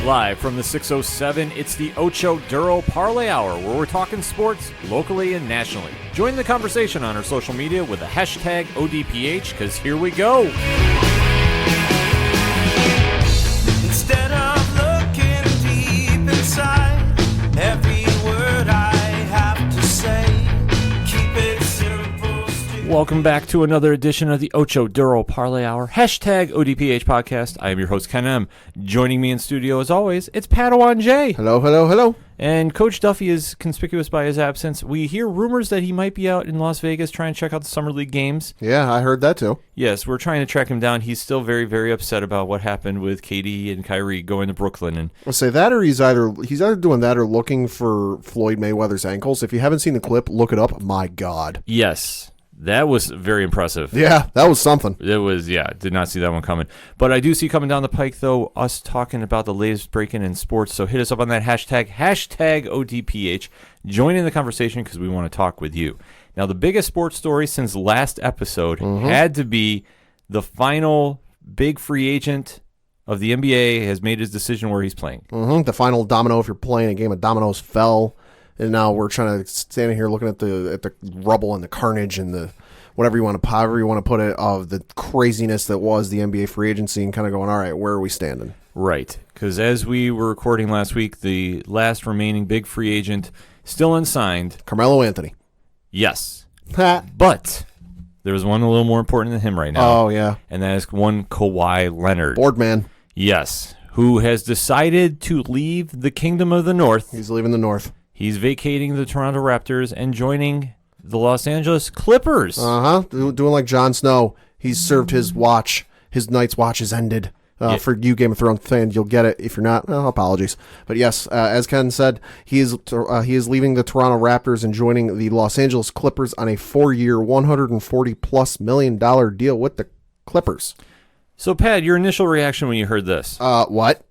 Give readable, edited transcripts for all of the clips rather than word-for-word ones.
Live from the 607, it's the Ocho Duro Parlay Hour, where we're talking sports locally and nationally. Join the conversation on our social media with the hashtag ODPH, because here we go. Instead of looking deep inside, every word I have to say, keep it simple. Welcome back to another edition of the Ocho Duro Parlay Hour, hashtag ODPH podcast. I am your host, Ken M. Joining me in studio, as always, it's Padawan J. Hello, hello, hello. And Coach Duffy is conspicuous by his absence. We hear rumors that he might be out in Las Vegas trying to check out the Summer League games. Yeah, I heard that too. Yes, we're trying to track him down. He's still very, very upset about what happened with KD and Kyrie going to Brooklyn. And I'll say that, or he's either doing that or looking for Floyd Mayweather's ankles. If you haven't seen the clip, look it up. My God. yes, that was very impressive. Yeah, that was something. It was, yeah, did not see that one coming. But I do see coming down the pike, though, us talking about the latest breaking in sports. So hit us up on that hashtag ODPH. Join in the conversation because we want to talk with you. Now, the biggest sports story since last episode had to be the final big free agent of the NBA has made his decision where he's playing. The final domino, if you're playing a game of dominoes, fell. And now we're trying to stand here looking at the rubble and the carnage and the however you want to put it, of the craziness that was the NBA free agency, and kind of going, all right, where are we standing? Right, because as we were recording last week, the last remaining big free agent still unsigned. Carmelo Anthony. Yes, but there was one a little more important than him right now. Oh, yeah. And that is one Kawhi Leonard. Board man. Yes, who has decided to leave the Kingdom of the North. He's leaving the North. He's vacating the Toronto Raptors and joining the Los Angeles Clippers. Doing like Jon Snow. He's served his watch. His night's watch has ended. For you Game of Thrones fans, you'll get it. If you're not, apologies. But yes, as Ken said, he is leaving the Toronto Raptors and joining the Los Angeles Clippers on a 4-year, $140+ million deal with the Clippers. So, Pat, your initial reaction when you heard this? What?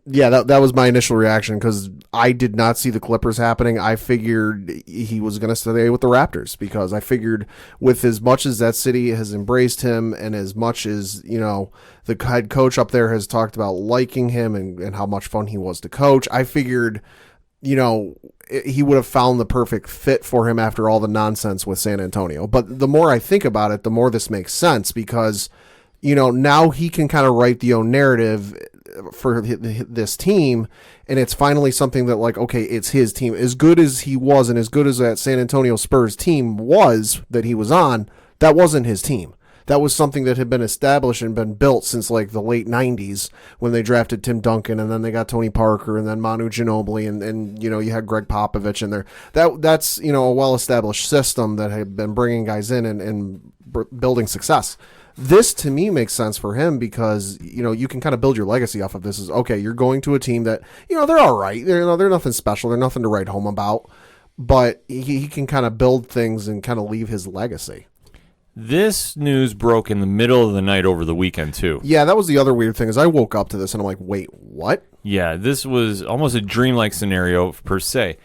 Yeah, that was my initial reaction, because I did not see the Clippers happening. I figured he was going to stay with the Raptors, because I figured with as much as that city has embraced him and as much as, the head coach up there has talked about liking him and how much fun he was to coach, I figured, he would have found the perfect fit for him after all the nonsense with San Antonio. But the more I think about it, the more this makes sense, because, now he can kind of write the own narrative for this team, and it's finally something that, like, okay, it's his team. As good as he was and as good as that San Antonio Spurs team was that he was on, that wasn't his team. That was something that had been established and been built since like the late 90s when they drafted Tim Duncan, and then they got Tony Parker, and then Manu Ginobili, and you had Greg Popovich in there. That's a well-established system that had been bringing guys in and building success. This, to me, makes sense for him because, you can kind of build your legacy off of this. Is okay, you're going to a team that, they're all right. They're nothing special. They're nothing to write home about. But he can kind of build things and kind of leave his legacy. This news broke in the middle of the night over the weekend, too. Yeah, that was the other weird thing, is I woke up to this and I'm like, wait, what? Yeah, this was almost a dreamlike scenario, per se.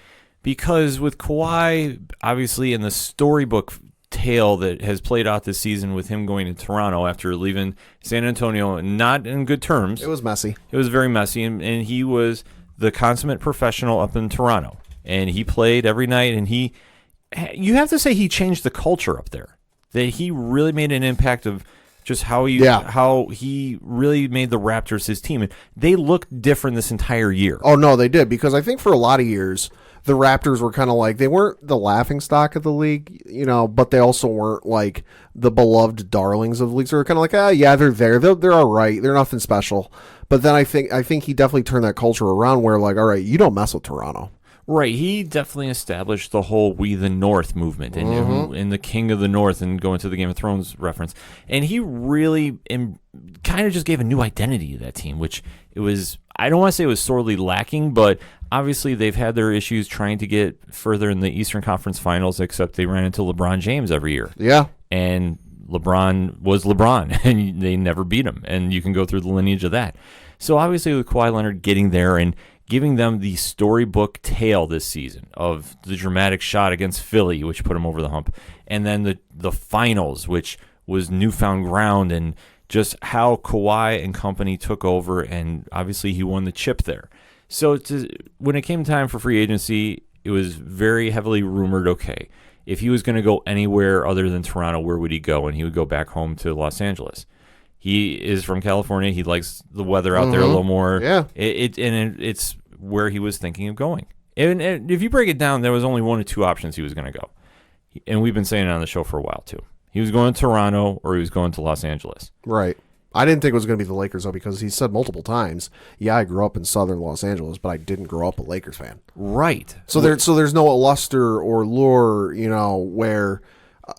Because with Kawhi, obviously, in the storybook tale that has played out this season with him going to Toronto after leaving San Antonio, not in good terms. It was messy. It was very messy, and he was the consummate professional up in Toronto. And he played every night, and you have to say he changed the culture up there. That he really made an impact of just how he really made the Raptors his team. And they looked different this entire year. Oh, no, they did, because I think for a lot of years, the Raptors were kind of like, they weren't the laughingstock of the league, but they also weren't like the beloved darlings of the league. So they're kind of like, yeah, they're there. They're all right. They're nothing special. But then I think he definitely turned that culture around where, like, all right, you don't mess with Toronto. Right. He definitely established the whole We the North movement and the King of the North, and going to the Game of Thrones reference. And he really kind of just gave a new identity to that team, which it was, I don't want to say it was sorely lacking, but obviously they've had their issues trying to get further in the Eastern Conference Finals, except they ran into LeBron James every year. Yeah. And LeBron was LeBron, and they never beat him. And you can go through the lineage of that. So obviously with Kawhi Leonard getting there and giving them the storybook tale this season of the dramatic shot against Philly, which put him over the hump, and then the finals, which was newfound ground, and just how Kawhi and company took over, and obviously he won the chip there. So when it came time for free agency, it was very heavily rumored, okay, if he was going to go anywhere other than Toronto, where would he go? And he would go back home to Los Angeles. He is from California. He likes the weather out there a little more. Yeah. It's where he was thinking of going. And if you break it down, there was only one or two options he was going to go. And we've been saying it on the show for a while, too. He was going to Toronto or he was going to Los Angeles. Right. I didn't think it was going to be the Lakers, though, because he said multiple times, yeah, I grew up in southern Los Angeles, but I didn't grow up a Lakers fan. Right. So there's no luster or lure, where,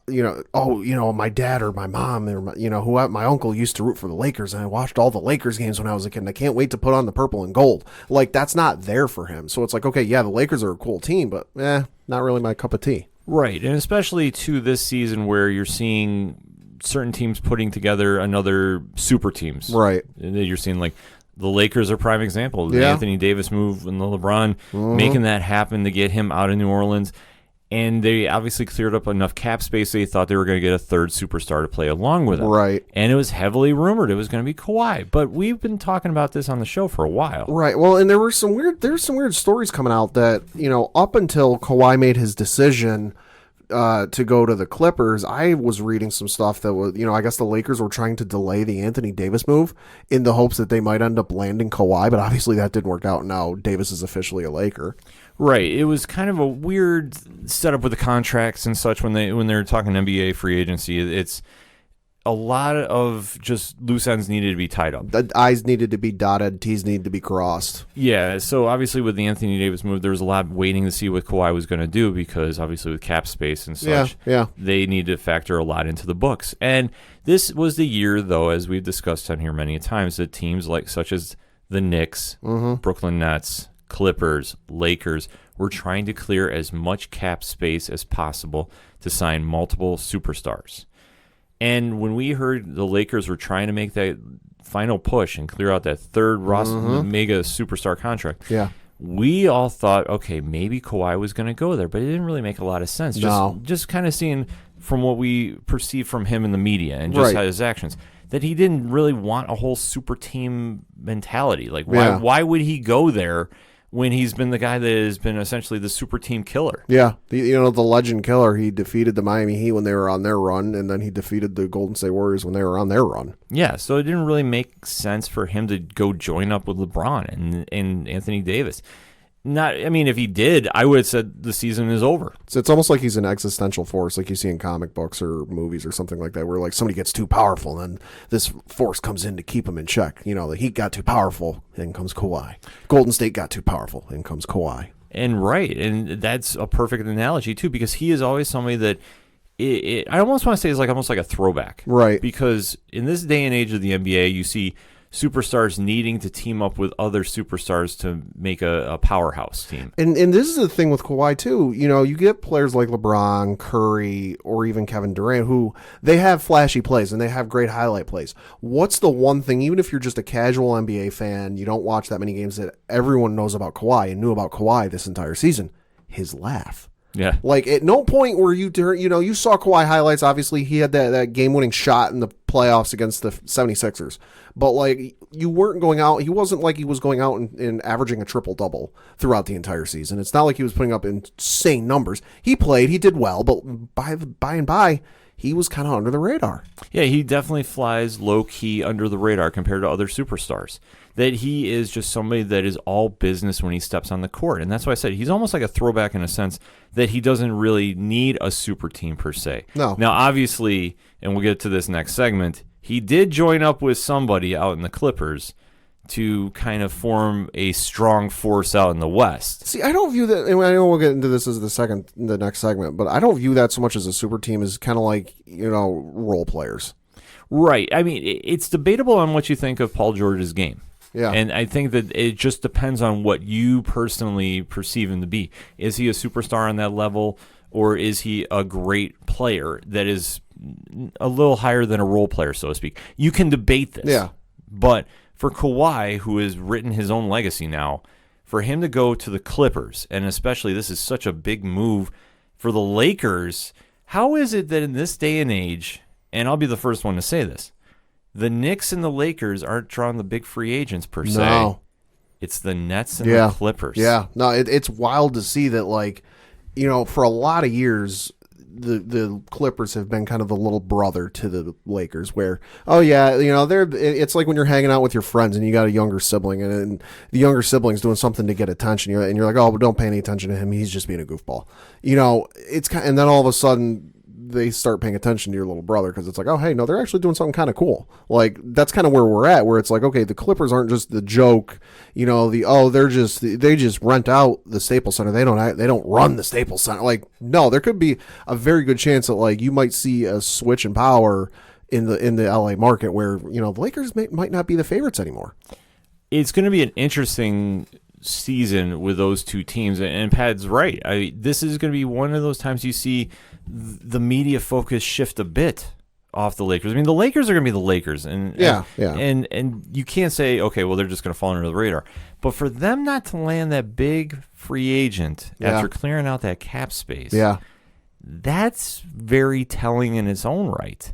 my dad or my mom or, my uncle used to root for the Lakers, and I watched all the Lakers games when I was a kid, and I can't wait to put on the purple and gold. Like, that's not there for him. So it's like, okay, yeah, the Lakers are a cool team, but not really my cup of tea. Right. And especially, to this season where you're seeing certain teams putting together another super teams. Right. You're seeing like the Lakers are a prime example. The Yeah. Anthony Davis move and the LeBron making that happen to get him out of New Orleans. And they obviously cleared up enough cap space. They thought they were going to get a third superstar to play along with him. Right. And it was heavily rumored it was going to be Kawhi. But we've been talking about this on the show for a while. Right. Well, and there's some weird stories coming out that, up until Kawhi made his decision to go to the Clippers, I was reading some stuff that was, I guess the Lakers were trying to delay the Anthony Davis move in the hopes that they might end up landing Kawhi, but obviously that didn't work out. Now Davis is officially a Laker. Right. It was kind of a weird setup with the contracts and such when they're talking NBA free agency. It's a lot of just loose ends needed to be tied up. The I's needed to be dotted, T's needed to be crossed. Yeah, so obviously with the Anthony Davis move, there was a lot waiting to see what Kawhi was going to do because obviously with cap space and such, they need to factor a lot into the books. And this was the year, though, as we've discussed on here many times, that teams such as the Knicks, Brooklyn Nets, Clippers, Lakers were trying to clear as much cap space as possible to sign multiple superstars. And when we heard the Lakers were trying to make that final push and clear out that third mega superstar contract, we all thought, okay, maybe Kawhi was going to go there, but it didn't really make a lot of sense. Just kind of seeing from what we perceived from him in the media and just his actions, that he didn't really want a whole super team mentality. Like, why would he go there when he's been the guy that has been essentially the super team killer? Yeah, the legend killer. He defeated the Miami Heat when they were on their run, and then he defeated the Golden State Warriors when they were on their run. Yeah, so it didn't really make sense for him to go join up with LeBron and Anthony Davis. If he did, I would have said the season is over. So it's almost like he's an existential force, like you see in comic books or movies or something like that, where like somebody gets too powerful, and this force comes in to keep him in check. The Heat got too powerful, in comes Kawhi. Golden State got too powerful, in comes Kawhi. And that's a perfect analogy too, because he is always somebody that I almost want to say is almost like a throwback, right? Because in this day and age of the NBA, you see superstars needing to team up with other superstars to make a powerhouse team. And this is the thing with Kawhi, too. You get players like LeBron, Curry, or even Kevin Durant, who they have flashy plays and they have great highlight plays. What's the one thing, even if you're just a casual NBA fan, you don't watch that many games, that everyone knows about Kawhi and knew about Kawhi this entire season? His laugh. Yeah. Like, at no point where you saw Kawhi highlights. Obviously, he had that game-winning shot in the playoffs against the 76ers. But, like, you weren't going out. He wasn't like he was going out and averaging a triple-double throughout the entire season. It's not like he was putting up insane numbers. He played. He did well. But by and by, he was kind of under the radar. Yeah, he definitely flies low-key under the radar compared to other superstars. That he is just somebody that is all business when he steps on the court. And that's why I said he's almost like a throwback in a sense that he doesn't really need a super team per se. No. Now, obviously, and we'll get to this next segment, he did join up with somebody out in the Clippers to kind of form a strong force out in the West. See, I don't view that, and I know we'll get into this as the next segment, but I don't view that so much as a super team as kind of like, role players. Right. It's debatable on what you think of Paul George's game. Yeah. And I think that it just depends on what you personally perceive him to be. Is he a superstar on that level, or is he a great player that is a little higher than a role player, so to speak? You can debate this. Yeah. But for Kawhi, who has written his own legacy now, for him to go to the Clippers, and especially this is such a big move for the Lakers, how is it that in this day and age, and I'll be the first one to say this, The Knicks and the Lakers aren't drawing the big free agents per se. No. It's the Nets and the Clippers. Yeah. No, it's wild to see that, like, for a lot of years, the Clippers have been kind of the little brother to the Lakers, where, it's like when you're hanging out with your friends and you got a younger sibling, and the younger sibling's doing something to get attention, and you're like, oh, but don't pay any attention to him. He's just being a goofball. It's kind, and then all of a sudden they start paying attention to your little brother because it's like, oh, hey, no, they're actually doing something kind of cool. Like, that's kind of where we're at, where it's like, okay, the Clippers aren't just the joke, they just rent out the Staples Center. They don't run the Staples Center. Like, no, there could be a very good chance that, like, you might see a switch in power in the LA market where, the Lakers might not be the favorites anymore. It's going to be an interesting season with those two teams, and Pat's right. This is going to be one of those times you see the media focus shift a bit off the Lakers. I mean, the Lakers are going to be the Lakers, and you can't say, okay, well, they're just going to fall under the radar. But for them not to land that big free agent after clearing out that cap space, that's very telling in its own right.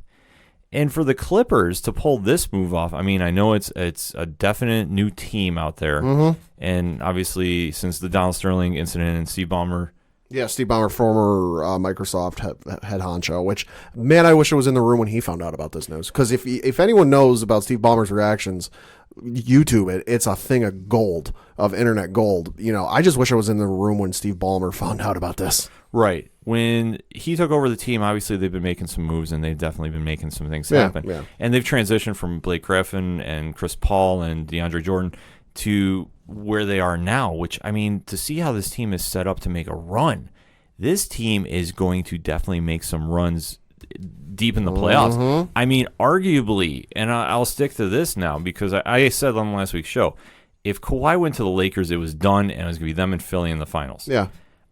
And for the Clippers to pull this move off, I mean, I know it's a definite new team out there, and obviously since the Donald Sterling incident and Steve Ballmer. Yeah, Steve Ballmer, former Microsoft head honcho, which, man, I wish I was in the room when he found out about this news. Because if anyone knows about Steve Ballmer's reactions, YouTube it. It's a thing of gold, of internet gold. I just wish I was in the room when Steve Ballmer found out about this. Right. When he took over the team, obviously they've been making some moves, and they've definitely been making some things happen. Yeah. And they've transitioned from Blake Griffin and Chris Paul and DeAndre Jordan to where they are now, which, I mean, to see how this team is set up to make a run, this team is going to definitely make some runs deep in the playoffs. I mean, arguably, and I'll stick to this now because I said on last week's show, if Kawhi went to the Lakers, it was done, and it was going to be them and Philly in the finals. Yeah.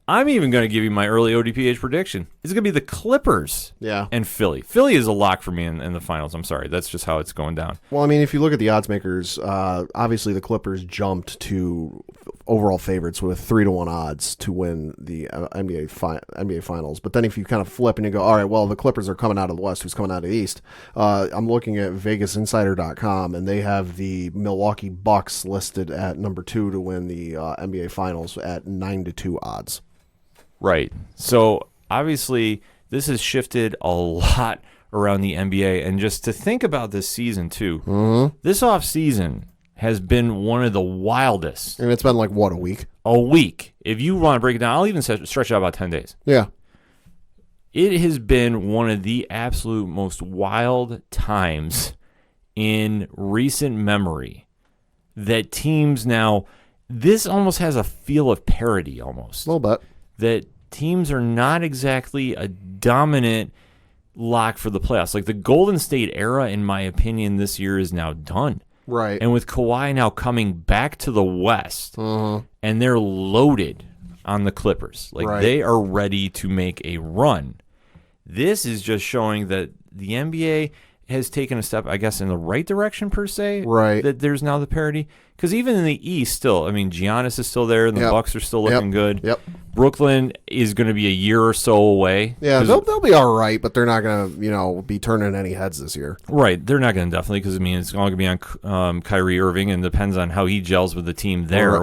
I'm even going to give you my early ODPH prediction. It's going to be the Clippers and Philly. Philly is a lock for me in the finals. I'm sorry. That's just how it's going down. Well, I mean, if you look at the odds makers, obviously the Clippers jumped to overall favorites with 3-1 odds to win the NBA Finals. But then if you kind of flip and you go, all right, well, the Clippers are coming out of the West. Who's coming out of the East? I'm looking at VegasInsider.com, and they have the Milwaukee Bucks listed at number 2 to win the NBA Finals at 9-2 odds. Right. So obviously this has shifted a lot around the NBA. And just to think about this season too, this offseason has been one of the wildest. And it's been like, what, a week? A week. If you want to break it down, I'll even stretch it out about 10 days. Yeah. It has been one of the absolute most wild times in recent memory that teams now, this almost has a feel of parody almost. A little bit. That teams are not exactly a dominant lock for the playoffs. Like the Golden State era, in my opinion, this year is now done. Right. And with Kawhi now coming back to the West, and they're loaded on the Clippers. Like they are ready to make a run. This is just showing that the NBA has taken a step, I guess, in the right direction per se. Right. That there's now the parity. Because even in the East still, I mean, Giannis is still there, and the Bucks are still looking good. Yep. Brooklyn is going to be a year or so away. Yeah, they'll be all right, but they're not going to, be turning any heads this year. Right. They're not going to definitely, because, I mean, it's all going to be on Kyrie Irving, and depends on how he gels with the team there,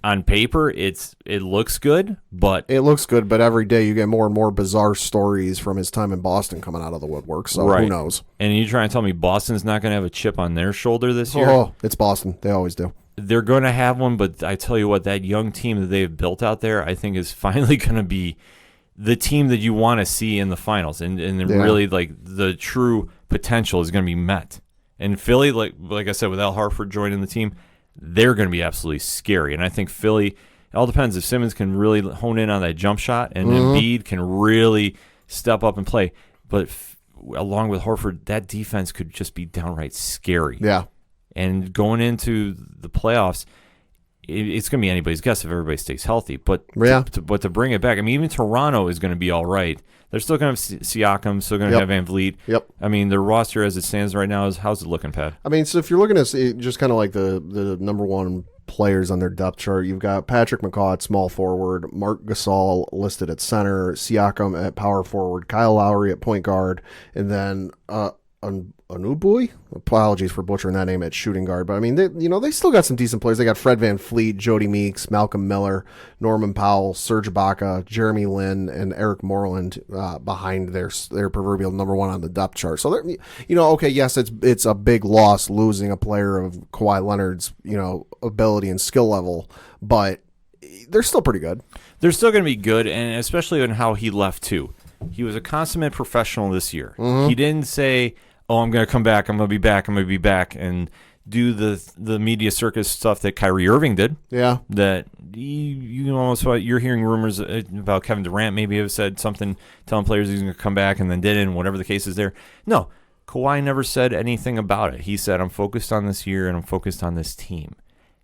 on paper, it looks good, but... It looks good, but every day you get more and more bizarre stories from his time in Boston coming out of the woodwork, so who knows? And you trying to tell me Boston's not going to have a chip on their shoulder this year? Oh, it's Boston. They always do. They're going to have one, but I tell you what, that young team that they've built out there, I think is finally going to be the team that you want to see in the finals. And really, like, the true potential is going to be met. And Philly, like I said, with Al Horford joining the team, they're going to be absolutely scary. And I think Philly, it all depends if Simmons can really hone in on that jump shot and Embiid can really step up and play. But along with Horford, that defense could just be downright scary. Yeah. And going into the playoffs, it's going to be anybody's guess if everybody stays healthy. But to bring it back, I mean, even Toronto is going to be all right. They're still going to have Siakam, still going to have Van Vliet. Yep. I mean, their roster as it stands right now, how's it looking, Pat? I mean, so if you're looking at just kind of like the number one players on their depth chart, you've got Patrick McCaw at small forward, Marc Gasol listed at center, Siakam at power forward, Kyle Lowry at point guard, and then Onubui. Apologies for butchering that name at shooting guard, but I mean, they still got some decent players. They got Fred VanVleet, Jody Meeks, Malcolm Miller, Norman Powell, Serge Ibaka, Jeremy Lin, and Eric Moreland behind their proverbial number one on the depth chart. So okay, yes, it's a big loss losing a player of Kawhi Leonard's ability and skill level, but they're still pretty good. They're still going to be good, and especially on how he left too. He was a consummate professional this year. Mm-hmm. He didn't say, "Oh, I'm going to come back. I'm going to be back. I'm going to be back," and do the media circus stuff that Kyrie Irving did. Yeah, that you're hearing rumors about Kevin Durant maybe have said something telling players he's going to come back and then didn't. Whatever the case is, there. No, Kawhi never said anything about it. He said, "I'm focused on this year and I'm focused on this team,"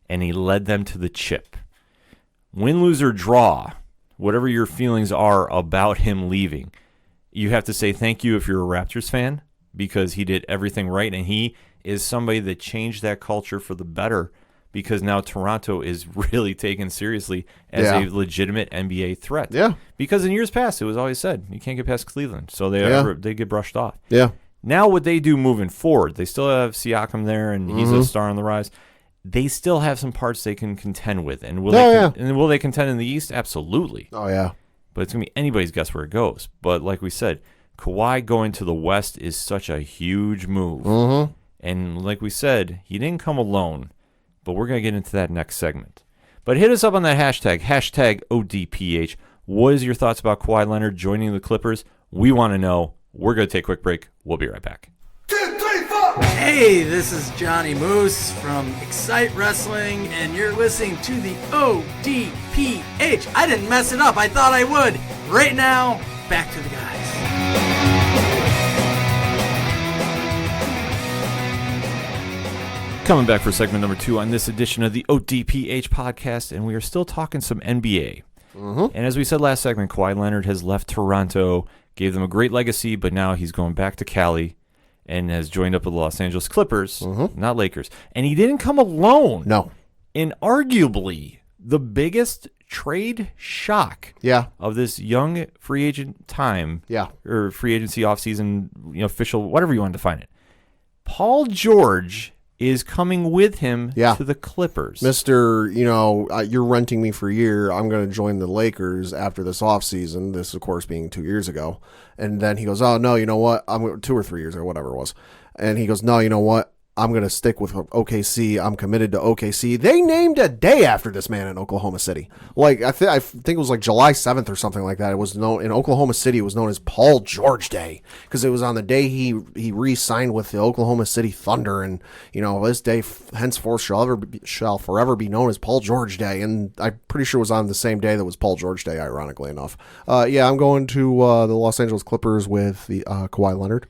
and he led them to the chip. Win, lose, or draw, whatever your feelings are about him leaving, you have to say thank you if you're a Raptors fan, because he did everything right, and he is somebody that changed that culture for the better, because now Toronto is really taken seriously as a legitimate NBA threat. Yeah. Because in years past, it was always said, you can't get past Cleveland, so they get brushed off. Yeah. Now what they do moving forward, they still have Siakam there, and he's a star on the rise. They still have some parts they can contend with. And will they contend in the East? Absolutely. Oh, yeah. But it's going to be anybody's guess where it goes. But like we said, Kawhi going to the West is such a huge move. Mm-hmm. And like we said, he didn't come alone. But we're going to get into that next segment. But hit us up on that hashtag ODPH. What is your thoughts about Kawhi Leonard joining the Clippers? We want to know. We're going to take a quick break. We'll be right back. Hey, this is Johnny Moose from Excite Wrestling, and you're listening to the ODPH. I didn't mess it up. I thought I would. Right now, back to the guys. Coming back for segment number 2 on this edition of the ODPH podcast, and we are still talking some NBA. Mm-hmm. And as we said last segment, Kawhi Leonard has left Toronto, gave them a great legacy, but now he's going back to Cali and has joined up with the Los Angeles Clippers, not Lakers. And he didn't come alone. No. In arguably the biggest trade shock of this young free agent time, or free agency offseason, official, whatever you want to define it. Paul George is coming with him to the Clippers. Mr., you're renting me for a year. I'm going to join the Lakers after this offseason. This, of course, being 2 years ago. And then he goes, oh, no, you know what? I'm 2 or 3 years or whatever it was. And he goes, no, you know what? I'm going to stick with OKC. I'm committed to OKC. They named a day after this man in Oklahoma City. Like, I think it was like July 7th or something like that. It was known in Oklahoma City. It was known as Paul George Day because it was on the day he re-signed with the Oklahoma City Thunder. And, this day henceforth shall forever be known as Paul George Day. And I'm pretty sure it was on the same day that was Paul George Day, ironically enough. I'm going to the Los Angeles Clippers with the Kawhi Leonard.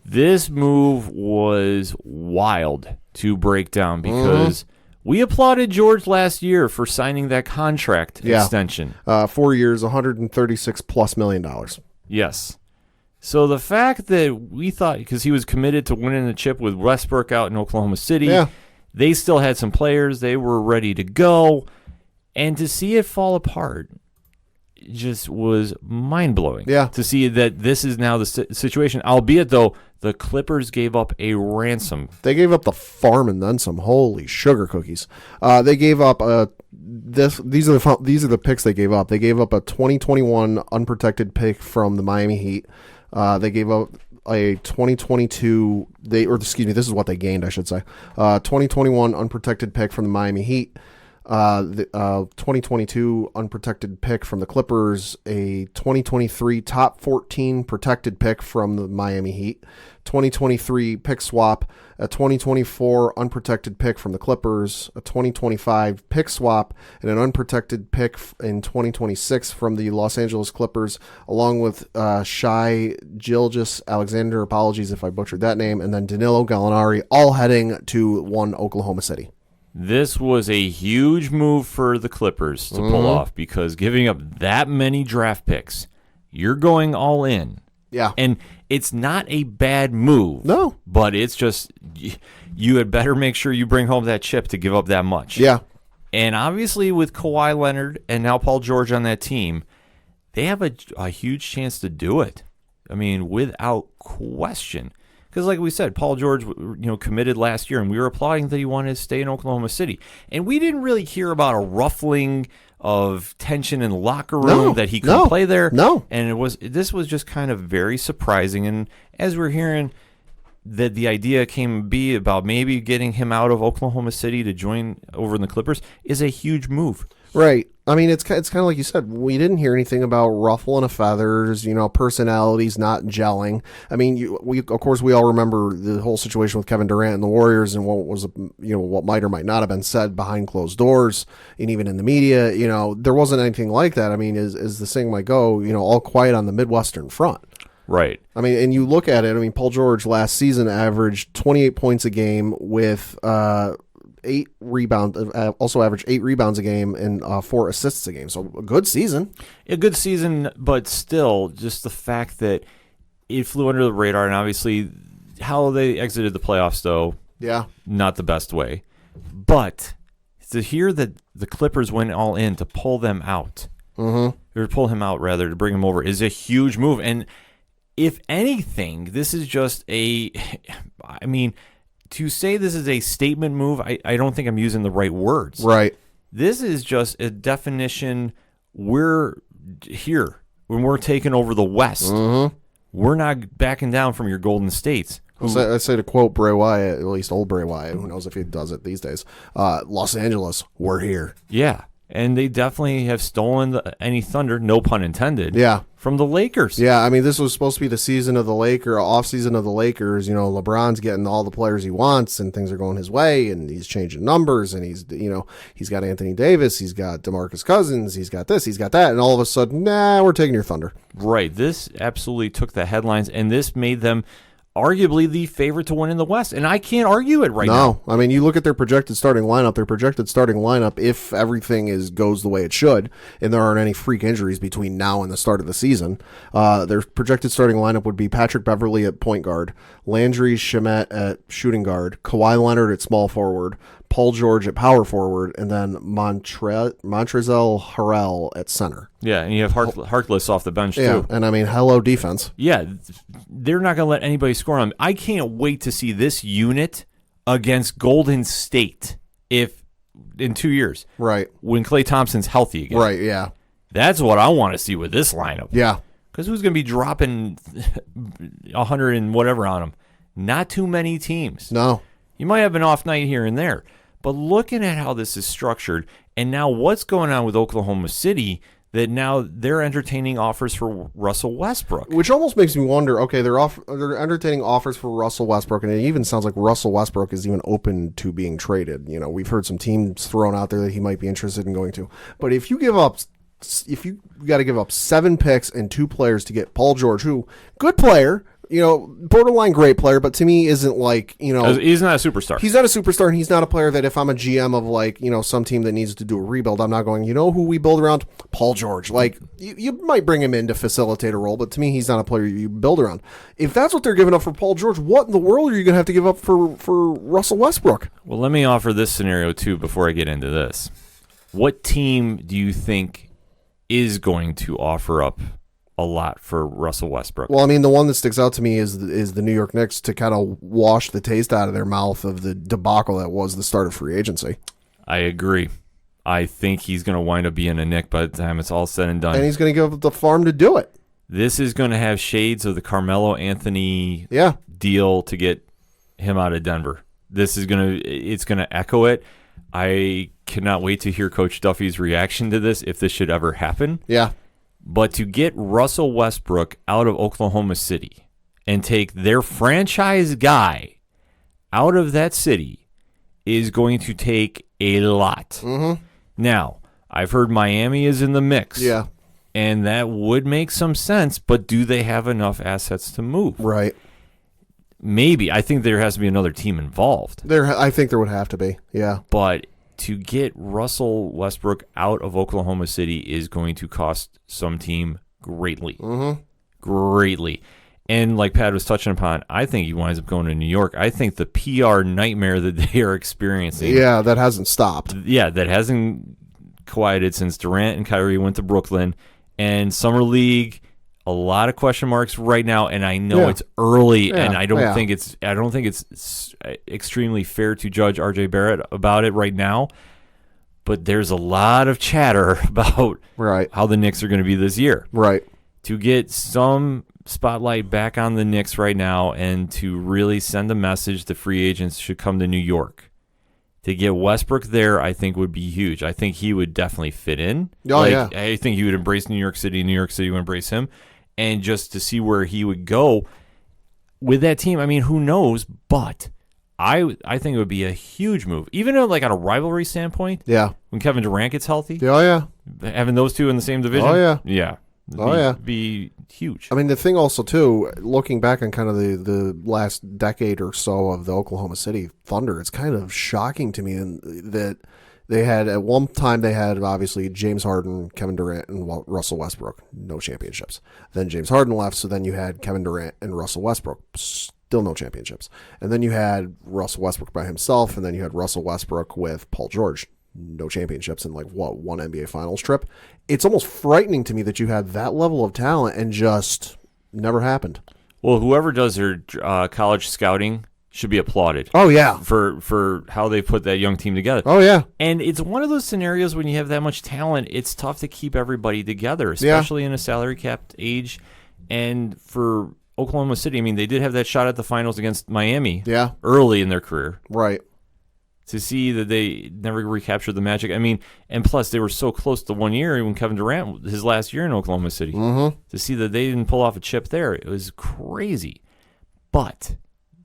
This move was wild to break down because we applauded George last year for signing that contract extension. 4 years, $136+ million. Yes. So the fact that we thought, because he was committed to winning the chip with Westbrook out in Oklahoma City, they still had some players. They were ready to go. And to see it fall apart just was mind-blowing. Yeah. To see that this is now the situation. Albeit, though, the Clippers gave up a ransom. They gave up the farm and then some. Holy sugar cookies. They gave up these are the picks they gave up. They gave up a 2021 unprotected pick from the Miami Heat. They gave up a 2022 this is what they gained, I should say. 2021 unprotected pick from the Miami Heat. The 2022 unprotected pick from the Clippers, a 2023 top 14 protected pick from the Miami Heat, 2023 pick swap, a 2024 unprotected pick from the Clippers, a 2025 pick swap, and an unprotected pick in 2026 from the Los Angeles Clippers, along with Shai Gilgeous-Alexander, apologies if I butchered that name, and then Danilo Gallinari, all heading to one Oklahoma City. This was a huge move for the Clippers to pull off because giving up that many draft picks, you're going all in. Yeah. And it's not a bad move. No. But it's just, you had better make sure you bring home that chip to give up that much. Yeah. And obviously with Kawhi Leonard and now Paul George on that team, they have a huge chance to do it. I mean, without question. Because like we said, Paul George, committed last year, and we were applauding that he wanted to stay in Oklahoma City. And we didn't really hear about a ruffling of tension in the locker room that he couldn't play there. No. And this was just kind of very surprising. And as we're hearing that the idea came to be about maybe getting him out of Oklahoma City to join over in the Clippers is a huge move. Right. I mean, it's kind of like you said. We didn't hear anything about ruffling of feathers, personalities not gelling. I mean, we all remember the whole situation with Kevin Durant and the Warriors and what was, what might or might not have been said behind closed doors and even in the media. There wasn't anything like that. I mean, as the saying might go, all quiet on the Midwestern front. Right. I mean, and you look at it. I mean, Paul George last season averaged 28 points a game with 8 rebounds, also averaged 8 rebounds a game and 4 assists a game. So a good season. A good season, but still, just the fact that it flew under the radar, and obviously how they exited the playoffs, though, not the best way. But to hear that the Clippers went all in to pull them out, or pull him out rather, to bring him over, is a huge move. And if anything, this is just to say this is a statement move, I don't think I'm using the right words. Right. This is just a definition. We're here when we're taking over the West. We're not backing down from your Golden States. I say to quote Bray Wyatt, at least old Bray Wyatt, who knows if he does it these days, Los Angeles, we're here. Yeah. And they definitely have stolen any thunder, no pun intended, from the Lakers. Yeah, I mean, this was supposed to be the season of the off season of the Lakers. LeBron's getting all the players he wants, and things are going his way, and he's changing numbers, and he's got Anthony Davis, he's got DeMarcus Cousins, he's got this, he's got that, and all of a sudden, we're taking your thunder. Right. This absolutely took the headlines, and this made them arguably the favorite to win in the West, and I can't argue it right now. No, I mean, you look at their projected starting lineup, if everything goes the way it should, and there aren't any freak injuries between now and the start of the season, their projected starting lineup would be Patrick Beverley at point guard, Landry Shamet at shooting guard, Kawhi Leonard at small forward, Paul George at power forward, and then Montrezl Harrell at center. Yeah, and you have Harkless off the bench, too. And I mean, hello defense. Yeah, they're not going to let anybody score on them. I can't wait to see this unit against Golden State in 2 years. Right. When Klay Thompson's healthy again. Right, yeah. That's what I want to see with this lineup. Yeah. Because who's going to be dropping 100 and whatever on them? Not too many teams. No. You might have an off night here and there. But looking at how this is structured, and now what's going on with Oklahoma City, that now they're entertaining offers for Russell Westbrook. Which almost makes me wonder, okay, they're entertaining offers for Russell Westbrook, and it even sounds like Russell Westbrook is even open to being traded. We've heard some teams thrown out there that he might be interested in going to. But if you got to give up 7 picks and 2 players to get Paul George, who, good player, borderline great player, but to me isn't like, he's not a superstar. He's not a superstar, and he's not a player that if I'm a GM of some team that needs to do a rebuild, I'm not going, who we build around? Paul George. You might bring him in to facilitate a role, but to me, he's not a player you build around. If that's what they're giving up for Paul George, what in the world are you going to have to give up for Russell Westbrook? Well, let me offer this scenario, too, before I get into this. What team do you think is going to offer up a lot for Russell Westbrook? Well, I mean, the one that sticks out to me is the New York Knicks, to kind of wash the taste out of their mouth of the debacle that was the start of free agency. I agree. I think he's going to wind up being a Knick by the time it's all said and done. And he's going to give up the farm to do it. This is going to have shades of the Carmelo Anthony deal to get him out of Denver. It's going to echo it. I cannot wait to hear Coach Duffy's reaction to this if this should ever happen. Yeah. But to get Russell Westbrook out of Oklahoma City and take their franchise guy out of that city is going to take a lot. Mm-hmm. Now, I've heard Miami is in the mix. Yeah. And that would make some sense, but do they have enough assets to move? Right. Maybe. I think there has to be another team involved. I think there would have to be, yeah. But to get Russell Westbrook out of Oklahoma City is going to cost some team greatly. Mm-hmm. Greatly. And like Pat was touching upon, I think he winds up going to New York. I think the PR nightmare that they are experiencing. Yeah, that hasn't stopped. Yeah, that hasn't quieted since Durant and Kyrie went to Brooklyn. And Summer League, a lot of question marks right now, and I know Yeah. it's early, Yeah. and I don't Yeah. think it's extremely fair to judge RJ Barrett about it right now. But there's a lot of chatter about Right. how the Knicks are going to be this year. Right. To get some spotlight back on the Knicks right now and to really send a message the free agents should come to New York. To get Westbrook there, I think would be huge. I think he would definitely fit in. Oh, yeah. I think he would embrace New York City. New York City would embrace him. And just to see where he would go with that team, I mean, who knows? But I think it would be a huge move. Even like on a rivalry standpoint, Yeah. when Kevin Durant gets healthy, Oh, yeah. having those two in the same division. Oh, yeah. Yeah. Be huge. I mean, the thing also, too, looking back on kind of the last decade or so of the Oklahoma City Thunder, it's kind of shocking to me that they had, at one time, they had, obviously, James Harden, Kevin Durant, and Russell Westbrook. No championships. Then James Harden left, so then you had Kevin Durant and Russell Westbrook. Still no championships. And then you had Russell Westbrook by himself, and then you had Russell Westbrook with Paul George. No championships in one NBA Finals trip. It's almost frightening to me that you had that level of talent and just never happened. Well, whoever does their college scouting should be applauded. Oh, yeah. For how they put that young team together. Oh, yeah. And it's one of those scenarios when you have that much talent, it's tough to keep everybody together, especially in a salary capped age. And for Oklahoma City, I mean, they did have that shot at the finals against Miami early in their career. Right. To see that they never recaptured the magic. I mean, and plus they were so close to 1 year when Kevin Durant, his last year in Oklahoma City. Mm-hmm. To see that they didn't pull off a chip there, it was crazy. But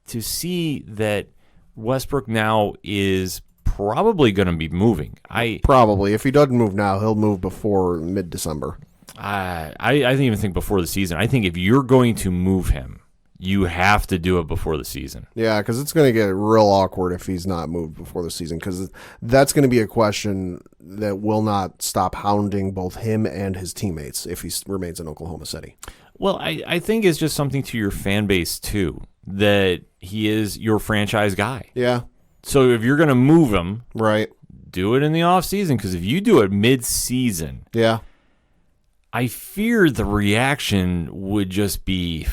to see that Westbrook now is probably going to be moving. Probably. If he doesn't move now, he'll move before mid-December. I didn't even think before the season. I think if you're going to move him, you have to do it before the season. Yeah, because it's going to get real awkward if he's not moved before the season, because that's going to be a question that will not stop hounding both him and his teammates if he remains in Oklahoma City. Well, I think it's just something to your fan base, too, that he is your franchise guy. Yeah. So if you're going to move him, right, do it in the offseason, because if you do it mid-season, yeah, I fear the reaction would just be...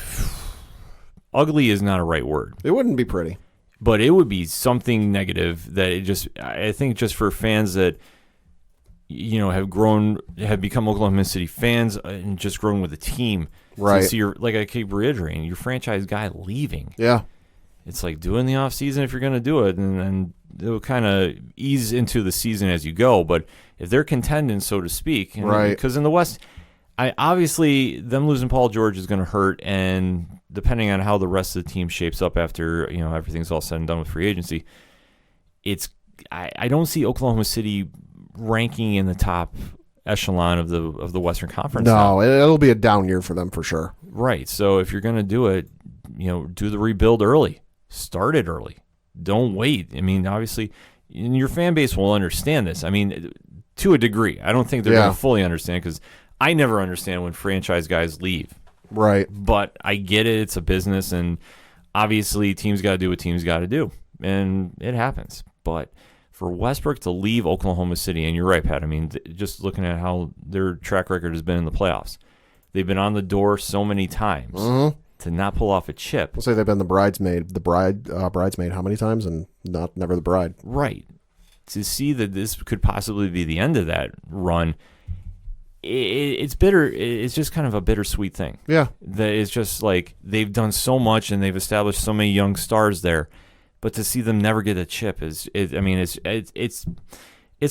Ugly is not a right word. It wouldn't be pretty. But it would be something negative that I think just for fans that, have become Oklahoma City fans and just grown with the team. Right. To see like I keep reiterating, your franchise guy leaving. Yeah. It's like do it in the offseason if you're going to do it, and then it'll kind of ease into the season as you go. But if they're contending, so to speak, right? Because in the West, obviously them losing Paul George is going to hurt, and depending on how the rest of the team shapes up after everything's all said and done with free agency, I don't see Oklahoma City ranking in the top echelon of the Western Conference. No, it'll be a down year for them for sure. Right. So if you're going to do it, do the rebuild early. Start it early. Don't wait. I mean, obviously, your fan base will understand this. I mean, to a degree. I don't think they're going to fully understand, because I never understand when franchise guys leave. Right. But I get it. It's a business, and obviously teams got to do what teams got to do, and it happens. But for Westbrook to leave Oklahoma City, and you're right, Pat, I mean, just looking at how their track record has been in the playoffs, they've been on the door so many times. Mm-hmm. To not pull off a chip. We'll say they've been the bridesmaid how many times, and never the bride. Right. To see that this could possibly be the end of that run, it's bitter. It's just kind of a bittersweet thing. Yeah. That it's just like they've done so much and they've established so many young stars there, but to see them never get a chip it's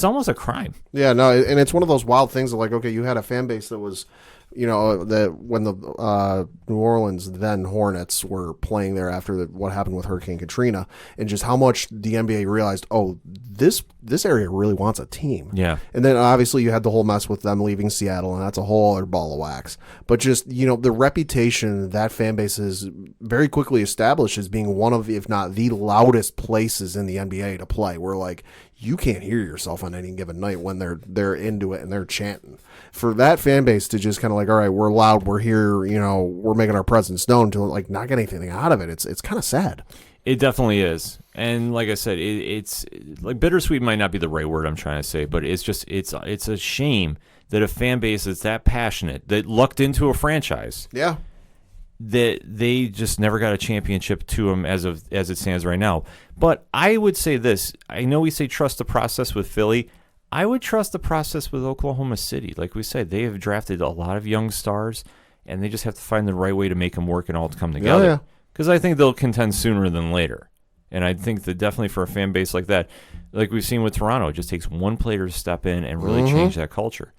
almost a crime. Yeah. No, and it's one of those wild things of like, okay, you had a fan base that was, that when the New Orleans then Hornets were playing there after what happened with Hurricane Katrina, and just how much the NBA realized, oh, this area really wants a team. Yeah. And then obviously you had the whole mess with them leaving Seattle, and that's a whole other ball of wax. But just, the reputation that fan base is very quickly established as being one of, if not the loudest places in the NBA to play, where like you can't hear yourself on any given night when they're into it and they're chanting. For that fan base to just kind of like, all right, we're loud, we're here, we're making our presence known, to like not get anything out of it. It's kind of sad. It definitely is. And like I said, it's like bittersweet might not be the right word I'm trying to say, but it's just it's a shame that a fan base that's that passionate, that lucked into a franchise, Yeah. that they just never got a championship to them as it stands right now. But I would say this. I know we say trust the process with Philly. I would trust the process with Oklahoma City. Like we said, they have drafted a lot of young stars, and they just have to find the right way to make them work and all to come together. yeah. Because I think they'll contend sooner than later. And I think that definitely for a fan base like that, like we've seen with Toronto, it just takes one player to step in and really change that culture.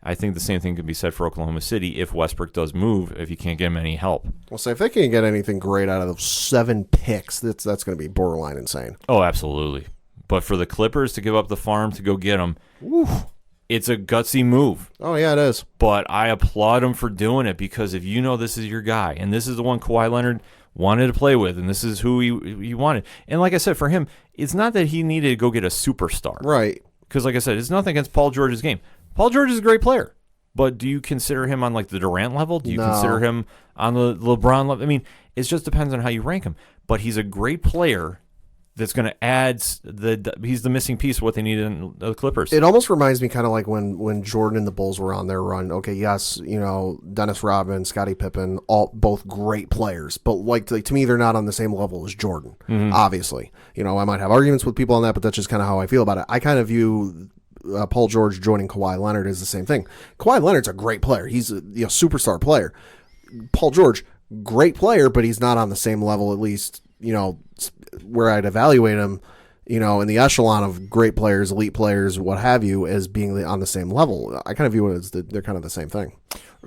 I think the same thing could be said for Oklahoma City if Westbrook does move, if you can't get him any help. Well, say if they can't get anything great out of those 7 picks, that's going to be borderline insane. Oh, absolutely. But for the Clippers to give up the farm to go get him, it's a gutsy move. Oh, yeah, it is. But I applaud him for doing it because if you know this is your guy, and this is the one Kawhi Leonard wanted to play with, and this is who he wanted. And like I said, for him, it's not that he needed to go get a superstar. Right. Because like I said, it's nothing against Paul George's game. Paul George is a great player. But do you consider him on like the Durant level? Do you consider him on the LeBron level? I mean, it just depends on how you rank him. But he's a great player that's going to add he's the missing piece of what they need in the Clippers. It almost reminds me kind of like when Jordan and the Bulls were on their run. Okay, yes, Dennis Rodman, Scottie Pippen, both great players, but like to me, they're not on the same level as Jordan. Obviously, I might have arguments with people on that, but that's just kind of how I feel about it. I kind of view Paul George joining Kawhi Leonard as the same thing. Kawhi Leonard's a great player. He's a superstar player. Paul George, great player, but he's not on the same level, at least, where I'd evaluate him, in the echelon of great players, elite players, what have you, as being on the same level. I kind of view it as they're kind of the same thing.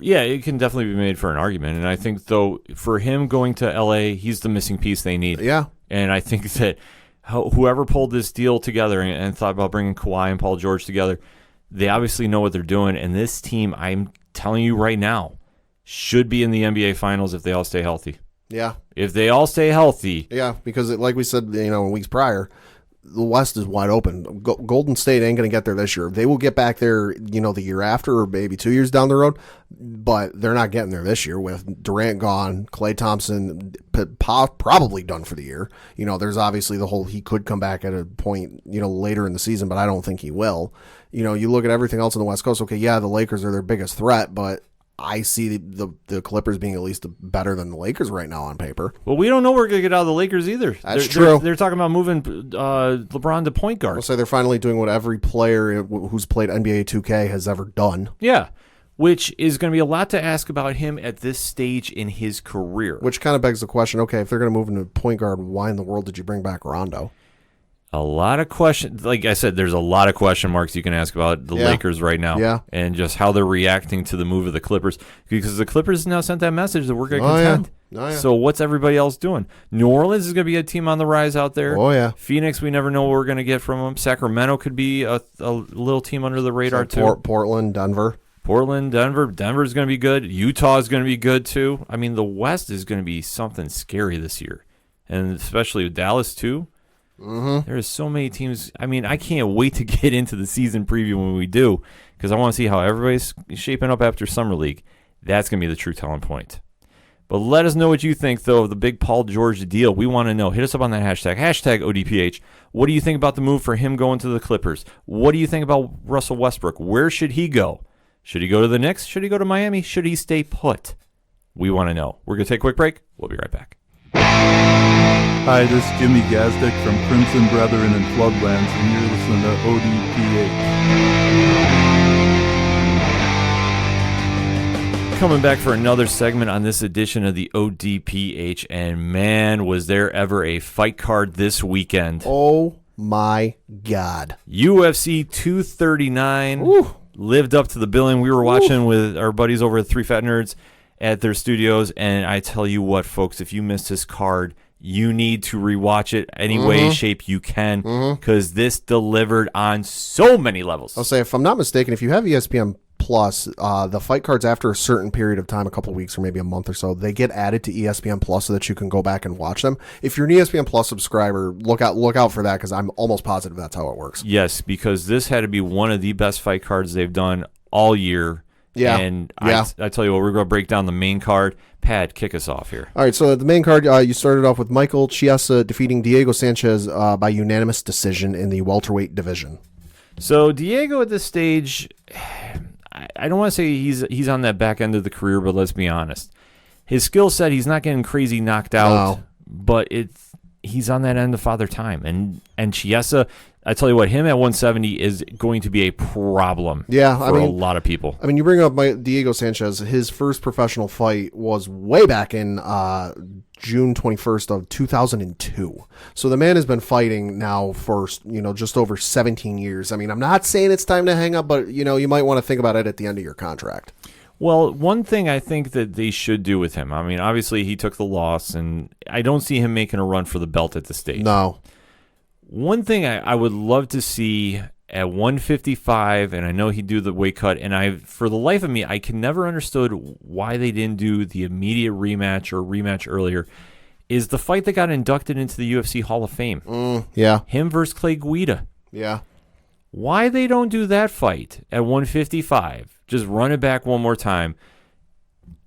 Yeah, it can definitely be made for an argument. And I think, though, for him going to L.A., he's the missing piece they need. Yeah. And I think that whoever pulled this deal together and thought about bringing Kawhi and Paul George together, they obviously know what they're doing. And this team, I'm telling you right now, should be in the NBA Finals if they all stay healthy. Yeah. If they all stay healthy. Yeah, because like we said, in weeks prior, the West is wide open. Golden State ain't going to get there this year. They will get back there, the year after or maybe 2 years down the road, but they're not getting there this year with Durant gone, Klay Thompson probably done for the year. There's obviously the whole he could come back at a point, later in the season, but I don't think he will. You look at everything else on the West Coast, okay, yeah, the Lakers are their biggest threat, but I see the Clippers being at least better than the Lakers right now on paper. Well, we don't know we're going to get out of the Lakers either. That's true. They're talking about moving LeBron to point guard. I'll say they're finally doing what every player who's played NBA 2K has ever done. Yeah, which is going to be a lot to ask about him at this stage in his career. Which kind of begs the question, okay, if they're going to move into point guard, why in the world did you bring back Rondo? A lot of questions. Like I said, there's a lot of question marks you can ask about the Lakers right now. Yeah. And just how they're reacting to the move of the Clippers. Because the Clippers now sent that message that we're going to contend. Yeah. Oh, yeah. So what's everybody else doing? New Orleans is going to be a team on the rise out there. Oh, yeah. Phoenix, we never know what we're going to get from them. Sacramento could be a little team under the radar, too. Portland, Denver. Denver's going to be good. Utah is going to be good, too. I mean, the West is going to be something scary this year. And especially with Dallas, too. Mm-hmm. There's so many teams. I mean, I can't wait to get into the season preview when we do, because I want to see how everybody's shaping up after Summer League. That's going to be the true telling point. But let us know what you think, though, of the big Paul George deal. We want to know. Hit us up on that hashtag ODPH. What do you think about the move for him going to the Clippers? What do you think about Russell Westbrook? Where should he go? Should he go to the Knicks? Should he go to Miami? Should he stay put? We want to know. We're going to take a quick break. We'll be right back. Hi, this is Jimmy Gazdick from Crimson Brethren and Floodlands, and you're listening to ODPH. Coming back for another segment on this edition of the ODPH, and man, was there ever a fight card this weekend. Oh my God. UFC 239 Ooh. lived up to the billing. We were watching with our buddies over at 3 Fat Nerds at their studios, and I tell you what, folks, if you missed this card, you need to rewatch it any way, shape you can, because this delivered on so many levels. I'll say, if I'm not mistaken, if you have ESPN Plus, the fight cards after a certain period of time, a couple of weeks or maybe a month or so, they get added to ESPN Plus so that you can go back and watch them. If you're an ESPN Plus subscriber, look out for that, because I'm almost positive that's how it works. Yes, because this had to be one of the best fight cards they've done all year. Yeah. And yeah. I tell you what, we're going to break down the main card. Pat, kick us off here. All right, so the main card, you started off with Michael Chiesa defeating Diego Sanchez by unanimous decision in the welterweight division. So Diego at this stage, I don't want to say he's on that back end of the career, but let's be honest. His skill set, he's not getting crazy knocked out, but he's on that end of Father Time. And Chiesa, I tell you what, him at 170 is going to be a problem for a lot of people. I mean, you bring up Diego Sanchez. His first professional fight was way back in June 21st of 2002. So the man has been fighting now for, just over 17 years. I mean, I'm not saying it's time to hang up, but, you might want to think about it at the end of your contract. Well, one thing I think that they should do with him, I mean, obviously he took the loss, and I don't see him making a run for the belt at this stage. No. One thing I would love to see at 155, and I know he'd do the weight cut, and for the life of me, I can never understood why they didn't do the immediate rematch or rematch earlier, is the fight that got inducted into the UFC Hall of Fame. Yeah. Him versus Clay Guida. Yeah. Why they don't do that fight at 155, just run it back one more time,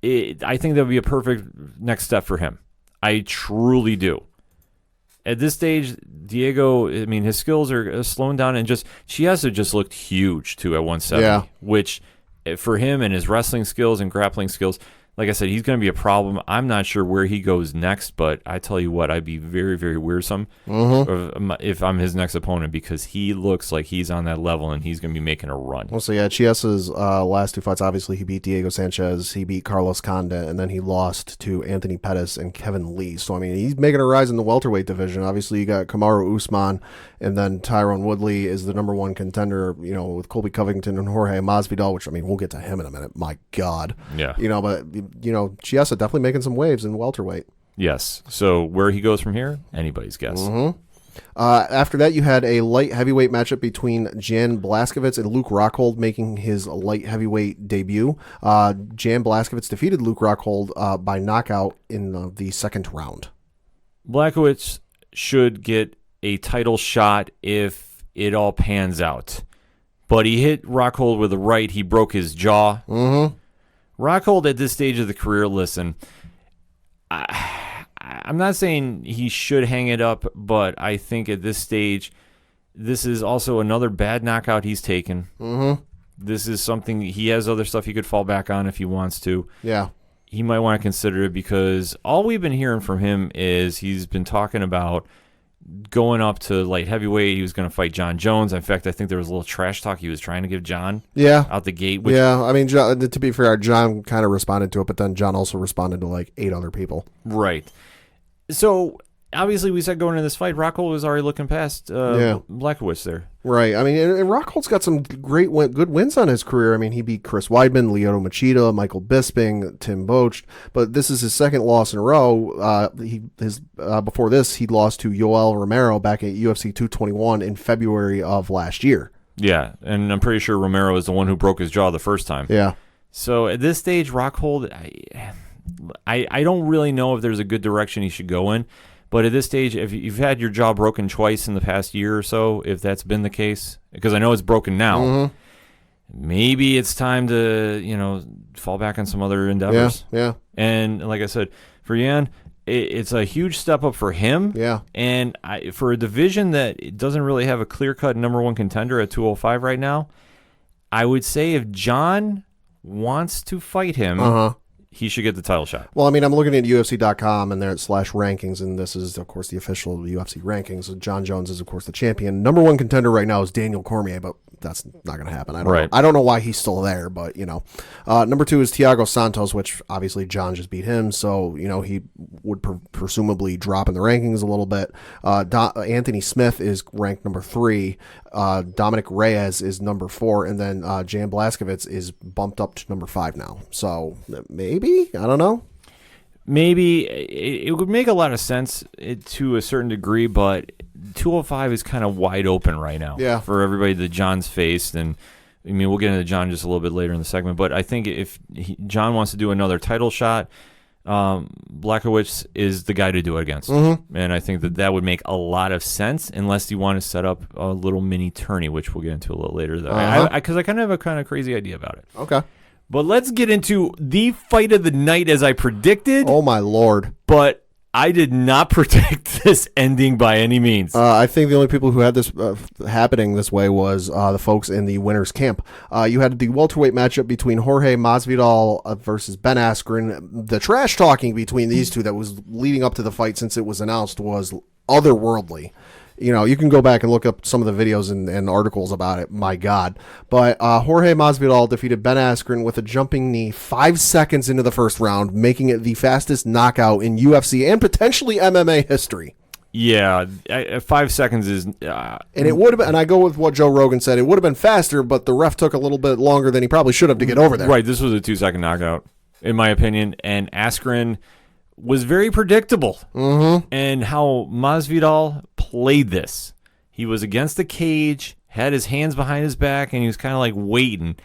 I think that would be a perfect next step for him. I truly do. At this stage, Diego, I mean, his skills are slowing down, and Chiesa just looked huge, too, at 170, which for him and his wrestling skills and grappling skills, like I said, he's going to be a problem. I'm not sure where he goes next, but I tell you what, I'd be very, very wearisome if I'm his next opponent, because he looks like he's on that level and he's going to be making a run. Well, so yeah, Chiesa's last two fights, obviously he beat Diego Sanchez, he beat Carlos Condit, and then he lost to Anthony Pettis and Kevin Lee. So, I mean, he's making a rise in the welterweight division. Obviously, you got Kamaru Usman, and then Tyron Woodley is the number one contender, with Colby Covington and Jorge Masvidal, which, I mean, we'll get to him in a minute. My God. Yeah. But Chiesa definitely making some waves in welterweight. Yes. So where he goes from here, anybody's guess. After that, you had a light heavyweight matchup between Jan Blachowicz and Luke Rockhold, making his light heavyweight debut. Jan Blachowicz defeated Luke Rockhold by knockout in the second round. Blachowicz should get a title shot if it all pans out. But he hit Rockhold with a right. He broke his jaw. Rockhold at this stage of the career, listen, I'm not saying he should hang it up, but I think at this stage, this is also another bad knockout he's taken. This is something, he has other stuff he could fall back on if he wants to. Yeah. He might want to consider it, because all we've been hearing from him is he's been talking about going up to light heavyweight. He was going to fight John Jones. In fact, I think there was a little trash talk he was trying to give John out the gate. I mean, John, to be fair, John kind of responded to it, but then John also responded to like 8 other people. Right. So, obviously, we said going into this fight, Rockhold was already looking past Blachowicz there. Right. I mean, and Rockhold's got some good wins on his career. I mean, he beat Chris Weidman, Lyoto Machida, Michael Bisping, Tim Boach, but this is his second loss in a row. Before this, he lost to Yoel Romero back at UFC 221 in February of last year. Yeah, and I'm pretty sure Romero is the one who broke his jaw the first time. Yeah. So at this stage, Rockhold, I don't really know if there's a good direction he should go in. But at this stage, if you've had your jaw broken twice in the past year or so, if that's been the case, because I know it's broken now, maybe it's time to, fall back on some other endeavors. Yeah. And like I said, for Jan, it's a huge step up for him. Yeah. And for a division that doesn't really have a clear-cut number one contender at 205 right now, I would say if John wants to fight him, he should get the title shot. Well, I mean, I'm looking at UFC.com and they're at /rankings, and this is, of course, the official UFC rankings. So John Jones is, of course, the champion. Number one contender right now is Daniel Cormier, but that's not going to happen. I don't know why he's still there, but, Number 2 is Thiago Santos, which obviously John just beat him, so, he would presumably drop in the rankings a little bit. Anthony Smith is ranked number 3. Dominic Reyes is number 4, and then Jan Blachowicz is bumped up to number 5 now. So maybe, I don't know. Maybe it would make a lot of sense to a certain degree, but 205 is kind of wide open right now for everybody that John's faced. And I mean, we'll get into John just a little bit later in the segment, but I think if John wants to do another title shot, Blachowicz is the guy to do it against. And I think that would make a lot of sense, unless you want to set up a little mini tourney, which we'll get into a little later. Because I kind of have a kind of crazy idea about it. Okay. But let's get into the fight of the night as I predicted. Oh, my Lord. But I did not predict this ending by any means. I think the only people who had this happening this way was the folks in the winners camp. You had the welterweight matchup between Jorge Masvidal versus Ben Askren. The trash talking between these two that was leading up to the fight since it was announced was otherworldly. You know, you can go back and look up some of the videos and articles about it. My God. But Jorge Masvidal defeated Ben Askren with a jumping knee 5 seconds into the first round, making it the fastest knockout in UFC and potentially MMA history. Yeah, 5 seconds is... and it would have been, and I go with what Joe Rogan said, it would have been faster, but the ref took a little bit longer than he probably should have to get over there. Right, this was a 2-second knockout, in my opinion, and Askren was very predictable. And how Masvidal played this. He was against the cage, had his hands behind his back, and he was kind of like waiting.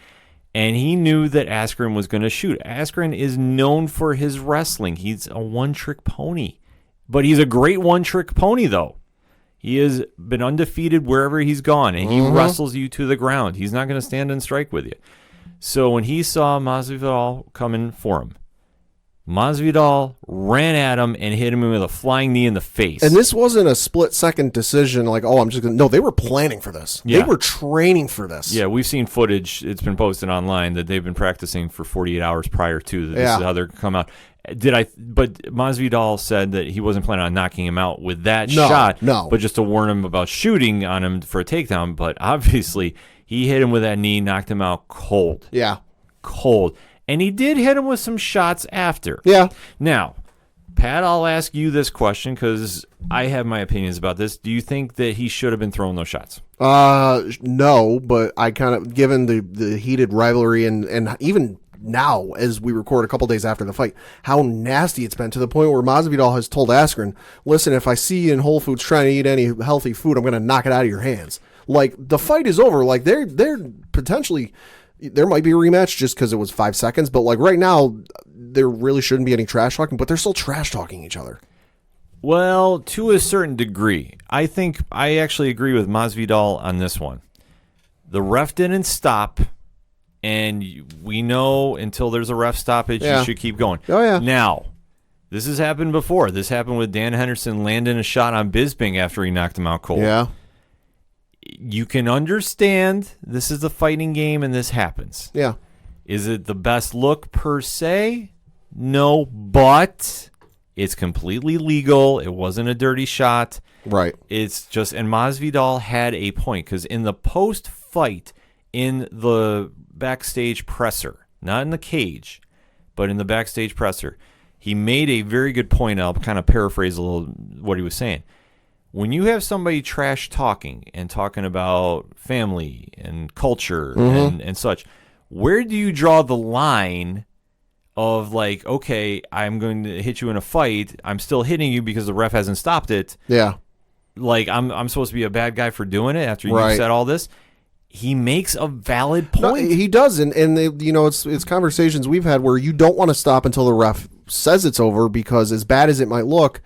And he knew that Askren was going to shoot. Askren is known for his wrestling. He's a one-trick pony. But he's a great one-trick pony, though. He has been undefeated wherever he's gone, and he wrestles you to the ground. He's not going to stand and strike with you. So when he saw Masvidal coming for him, Masvidal ran at him and hit him with a flying knee in the face. And this wasn't a split-second decision like, oh, I'm just going to... No, they were planning for this. Yeah. They were training for this. Yeah, we've seen footage. It's been posted online that they've been practicing for 48 hours prior to this. Yeah. Is how they're come out. But Masvidal said that he wasn't planning on knocking him out with that shot. No. But just to warn him about shooting on him for a takedown. But obviously, he hit him with that knee, knocked him out cold. Yeah. Cold. And he did hit him with some shots after. Yeah. Now, Pat, I'll ask you this question because I have my opinions about this. Do you think that he should have been throwing those shots? No, but I kind of, given the heated rivalry and even now, as we record a couple days after the fight, how nasty it's been to the point where Masvidal has told Askren, listen, if I see you in Whole Foods trying to eat any healthy food, I'm going to knock it out of your hands. Like, the fight is over. Like, they're potentially... There might be a rematch just because it was 5 seconds, but like right now, there really shouldn't be any trash talking, but they're still trash talking each other. Well, to a certain degree. I think I actually agree with Masvidal on this one. The ref didn't stop, and we know until there's a ref stoppage, you should keep going. Oh, yeah. Now, this has happened before. This happened with Dan Henderson landing a shot on Bisping after he knocked him out cold. Yeah. You can understand this is a fighting game and this happens. Yeah. Is it the best look per se? No, but it's completely legal. It wasn't a dirty shot. Right. It's just, and Masvidal had a point because in the post-fight, in the backstage presser, not in the cage, but in the backstage presser, he made a very good point. I'll kind of paraphrase a little what he was saying. When you have somebody trash talking and talking about family and culture and such, where do you draw the line of like, okay, I'm going to hit you in a fight. I'm still hitting you because the ref hasn't stopped it. Yeah. Like I'm supposed to be a bad guy for doing it after you Right. said all this. He makes a valid point. No, he does, and it's conversations we've had where you don't want to stop until the ref says it's over because as bad as it might look,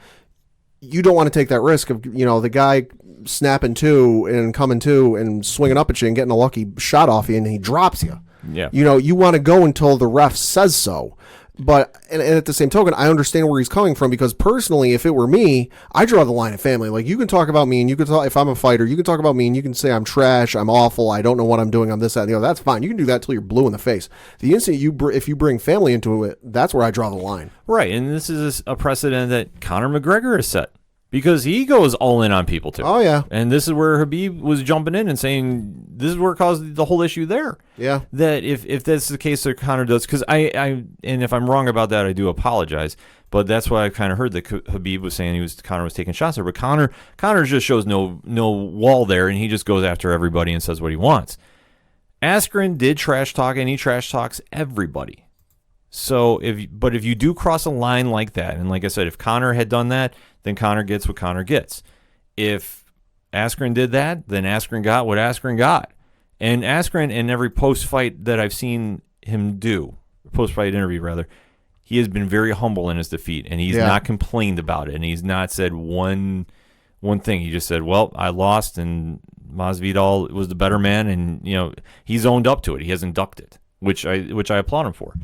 you don't want to take that risk of, the guy snapping to and coming to and swinging up at you and getting a lucky shot off you and he drops you. Yeah. You want to go until the ref says so. But and at the same token, I understand where he's coming from because personally, if it were me, I draw the line at family. Like, you can talk about me and you can talk, if I'm a fighter, you can talk about me and you can say I'm trash, I'm awful, I don't know what I'm doing, I'm this, that, and the other. That's fine. You can do that till you're blue in the face. The instant if you bring family into it, that's where I draw the line. Right, and this is a precedent that Conor McGregor has set. Because he goes all in on people, too. Oh, yeah. And this is where Khabib was jumping in and saying, this is where it caused the whole issue there. Yeah. That if that's the case that Conor does, because and if I'm wrong about that, I do apologize. But that's what I kind of heard that Khabib was saying Conor was taking shots there. But Conor just shows no wall there, and he just goes after everybody and says what he wants. Askren did trash talk, and he trash talks everybody. So if you do cross a line like that, and like I said, if Conor had done that, then Conor gets what Conor gets. If Askren did that, then Askren got what Askren got. And Askren, in every post-fight that I've seen him do, post-fight interview rather, he has been very humble in his defeat, and he's not complained about it, and he's not said one thing. He just said, well, I lost, and Masvidal was the better man, and he's owned up to it. He hasn't ducked it, which I applaud him for.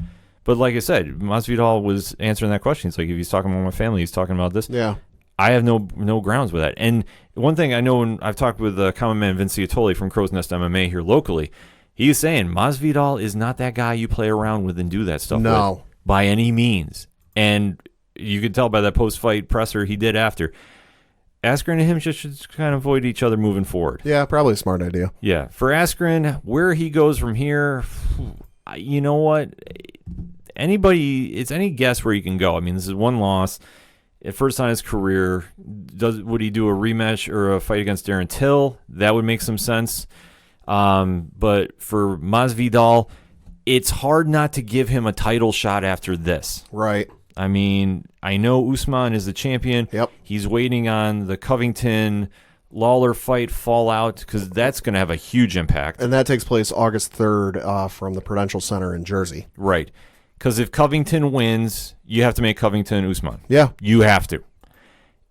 But like I said, Masvidal was answering that question. He's like, if he's talking about my family, he's talking about this. Yeah. I have no grounds with that. And one thing I know, when I've talked with common man Vince Iatoli from Crow's Nest MMA here locally, he's saying Masvidal is not that guy you play around with and do that stuff with by any means. And you could tell by that post-fight presser he did after. Askren and him should kind of avoid each other moving forward. Yeah, probably a smart idea. Yeah. For Askren, where he goes from here, you know what? It's any guess where he can go. I mean, this is one loss. First on his career. Would he do a rematch or a fight against Darren Till? That would make some sense. But for Masvidal, it's hard not to give him a title shot after this. Right. I mean, I know Usman is the champion. Yep. He's waiting on the Covington Lawler fight fallout because that's going to have a huge impact. And that takes place August 3rd from the Prudential Center in Jersey. Right. Because if Covington wins, you have to make Covington Usman. Yeah. You have to.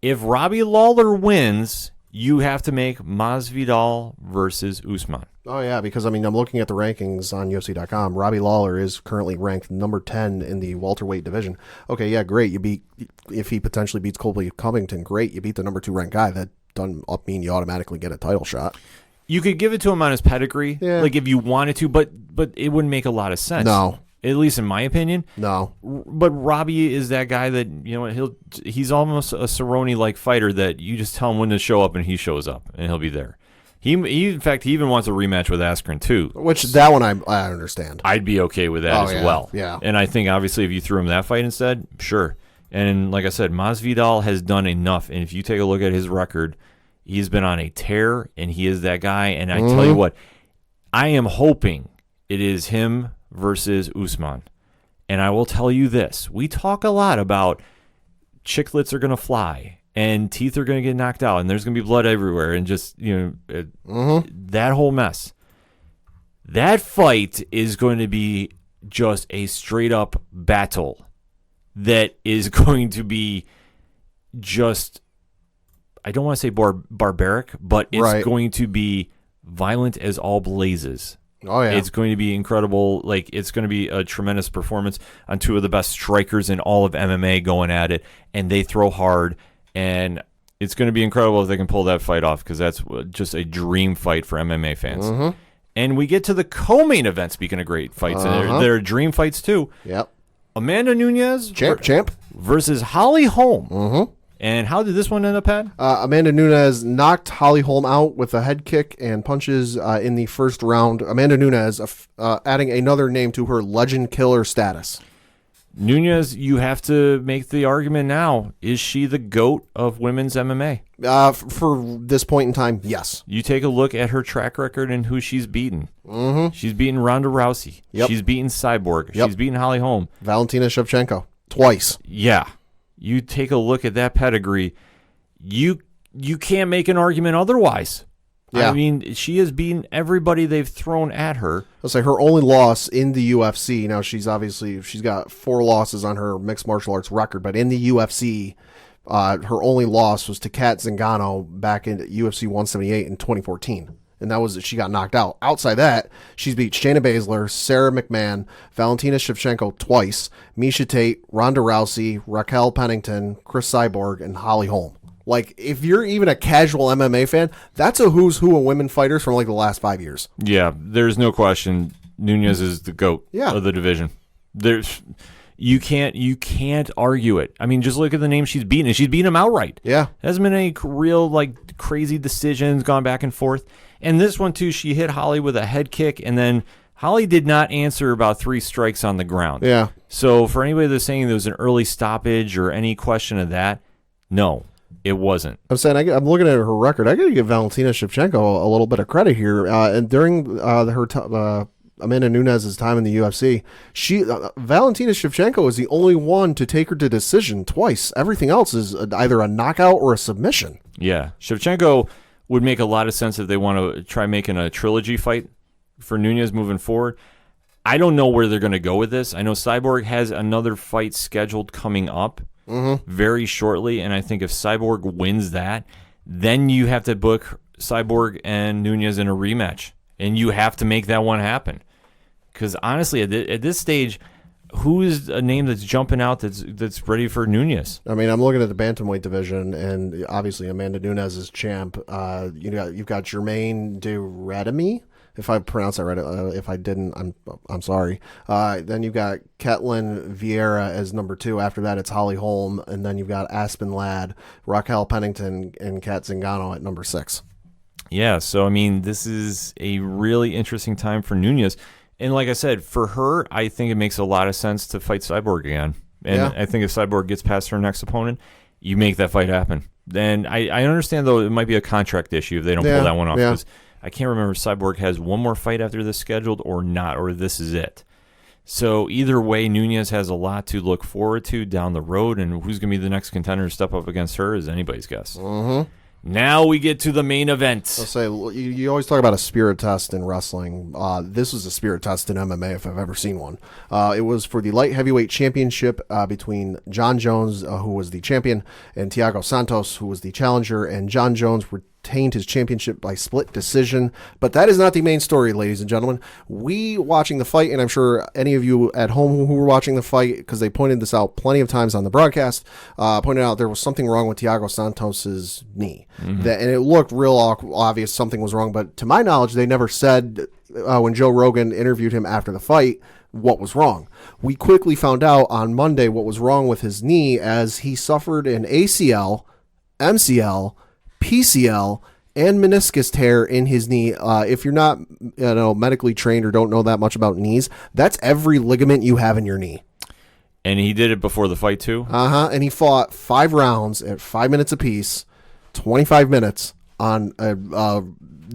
If Robbie Lawler wins, you have to make Masvidal versus Usman. Oh, yeah, because, I mean, I'm looking at the rankings on UFC.com. Robbie Lawler is currently ranked number 10 in the welterweight division. Okay, yeah, great. If he potentially beats Colby Covington, great. You beat the number 2 ranked guy. That doesn't mean you automatically get a title shot. You could give it to him on his pedigree, like if you wanted to, but it wouldn't make a lot of sense. No. At least in my opinion. No. But Robbie is that guy that, you know, he's almost a Cerrone-like fighter that you just tell him when to show up and he shows up and he'll be there. He in fact, he even wants a rematch with Askren too. Which, that one I understand. I'd be okay with that as well. Yeah. And I think, obviously, if you threw him that fight instead, sure. And like I said, Masvidal has done enough. And if you take a look at his record, he's been on a tear, and he is that guy. And I tell you what, I am hoping it is him versus Usman. And I will tell you this. We talk a lot about chiclets are going to fly and teeth are going to get knocked out and there's going to be blood everywhere and just, you know, that whole mess. That fight is going to be just a straight up battle that is going to be just, I don't want to say barbaric, but it's going to be violent as all blazes. Oh, yeah. It's going to be incredible. Like, it's going to be a tremendous performance on two of the best strikers in all of MMA going at it, and they throw hard, and it's going to be incredible if they can pull that fight off because that's just a dream fight for MMA fans. And we get to the co-main event, speaking of great fights, and they're dream fights too. Yep. Amanda Nunes champ versus Holly Holm. And how did this one end up, Pat? Amanda Nunes knocked Holly Holm out with a head kick and punches in the first round. Amanda Nunes adding another name to her legend killer status. Nunes, you have to make the argument now. Is she the GOAT of women's MMA? For this point in time, yes. You take a look at her track record and who she's beaten. She's beaten Ronda Rousey. Yep. She's beaten Cyborg. Yep. She's beaten Holly Holm. Valentina Shevchenko twice. Yeah. You take a look at that pedigree, you can't make an argument otherwise. Yeah. I mean, she has beaten everybody they've thrown at her. I'll say her only loss in the UFC. Now, she's got 4 losses on her mixed martial arts record, but in the UFC, her only loss was to Kat Zingano back in UFC 178 in 2014. And that was she got knocked out. Outside that, she's beat Shayna Baszler, Sarah McMahon, Valentina Shevchenko twice, Miesha Tate, Ronda Rousey, Raquel Pennington, Chris Cyborg, and Holly Holm. Like, if you're even a casual MMA fan, that's a who's who of women fighters from like the last 5 years. Yeah, there's no question. Nunes is the GOAT of the division. You can't argue it. I mean, just look at the names she's beaten, and she's beaten them outright. Yeah, there hasn't been any real like crazy decisions gone back and forth. And this one too, she hit Holly with a head kick, and then Holly did not answer about 3 strikes on the ground. Yeah. So for anybody that's saying there was an early stoppage or any question of that, no, it wasn't. I'm saying I'm looking at her record. I got to give Valentina Shevchenko a little bit of credit here. And during her Amanda Nunes' time in the UFC, Valentina Shevchenko is the only one to take her to decision twice. Everything else is either a knockout or a submission. Yeah, Shevchenko would make a lot of sense if they want to try making a trilogy fight for Nunes moving forward. I don't know where they're going to go with this. I know Cyborg has another fight scheduled coming up very shortly, and I think if Cyborg wins that, then you have to book Cyborg and Nunes in a rematch, and you have to make that one happen. Because honestly, at this stage, who is a name that's jumping out that's ready for Nunes? I mean, I'm looking at the bantamweight division, and obviously Amanda Nunes is champ. You've got Jermaine de Radamy, if I pronounced that right. If I didn't, I'm sorry. Then you've got Ketlin Vieira as number 2. After that, it's Holly Holm, and then you've got Aspen Ladd, Raquel Pennington, and Kat Zingano at number 6. Yeah, so I mean, this is a really interesting time for Nunes. And like I said, for her, I think it makes a lot of sense to fight Cyborg again. And I think if Cyborg gets past her next opponent, you make that fight happen. Then I understand, though, it might be a contract issue if they don't pull that one off. Because I can't remember if Cyborg has one more fight after this scheduled or not, or this is it. So either way, Nunes has a lot to look forward to down the road, and who's going to be the next contender to step up against her is anybody's guess. Mm-hmm. Now we get to the main event. I'll say, you always talk about a spirit test in wrestling. This was a spirit test in MMA if I've ever seen one. It was for the light heavyweight championship between John Jones, who was the champion, and Thiago Santos, who was the challenger. And John Jones retained his championship by split decision. But that is not the main story, ladies and gentlemen. We watching the fight, and I'm sure any of you at home who were watching the fight, because they pointed this out plenty of times on the broadcast, pointed out there was something wrong with Thiago Santos's knee. And it looked real obvious something was wrong. But to my knowledge, they never said when Joe Rogan interviewed him after the fight what was wrong. We quickly found out on Monday what was wrong with his knee, as he suffered an ACL, MCL, PCL, and meniscus tear in his knee. If you're not medically trained or don't know that much about knees, that's every ligament you have in your knee. And he did it before the fight, too? And he fought 5 rounds at 5 minutes apiece, 25 minutes on a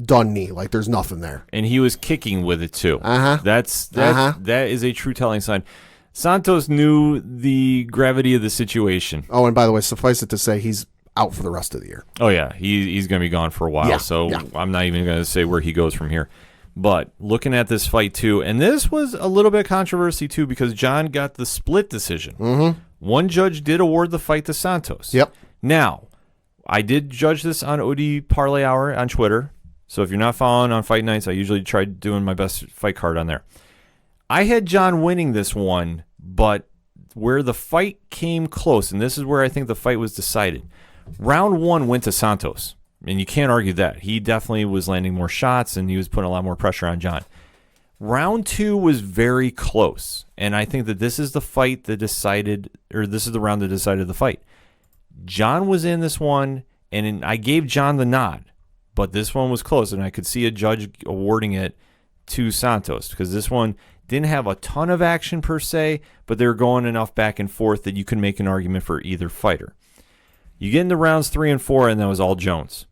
done knee. Like, there's nothing there. And he was kicking with it, too. That is a true telling sign. Santos knew the gravity of the situation. Oh, and by the way, suffice it to say, he's out for the rest of the year. Oh, yeah. He's going to be gone for a while, I'm not even going to say where he goes from here. But looking at this fight, too, and this was a little bit of controversy, too, because John got the split decision. One judge did award the fight to Santos. Now, I did judge this on OD Parlay Hour on Twitter, so if you're not following on Fight Nights, I usually try doing my best fight card on there. I had John winning this one, but where the fight came close, and this is where I think the fight was decided, round 1 went to Santos, and you can't argue that. He definitely was landing more shots, and he was putting a lot more pressure on John. Round 2 was very close, and I think that this is the fight that decided, or this is the round that decided the fight. John was in this one, and I gave John the nod, but this one was close, and I could see a judge awarding it to Santos, because this one didn't have a ton of action per se, but they were going enough back and forth that you could make an argument for either fighter. You get into rounds 3 and 4, and that was all Jones.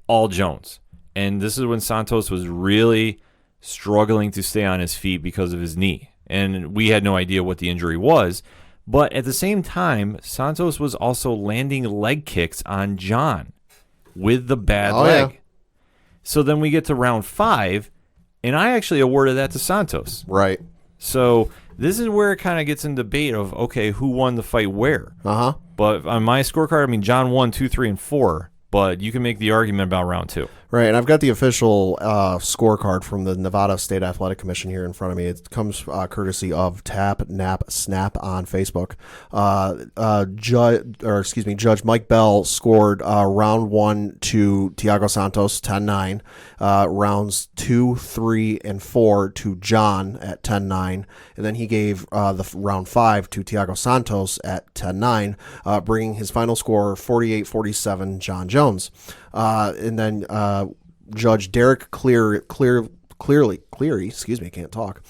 All Jones. And this is when Santos was really struggling to stay on his feet because of his knee. And we had no idea what the injury was. But at the same time, Santos was also landing leg kicks on John with the bad leg. Yeah. So then we get to round 5, and I actually awarded that to Santos. Right. So this is where it kind of gets in debate of, okay, who won the fight where? But on my scorecard, I mean, John won 2, 3, and 4. But you can make the argument about round 2. Right, and I've got the official scorecard from the Nevada State Athletic Commission here in front of me. It comes courtesy of Tap Nap Snap on Facebook. Judge Mike Bell scored round 1 to Thiago Santos 10-9, rounds 2, 3, and 4 to John at 10-9, and then he gave the round 5 to Thiago Santos at 10-9, bringing his final score 48-47 John Jones. And then Judge Derek Cleary, can't talk,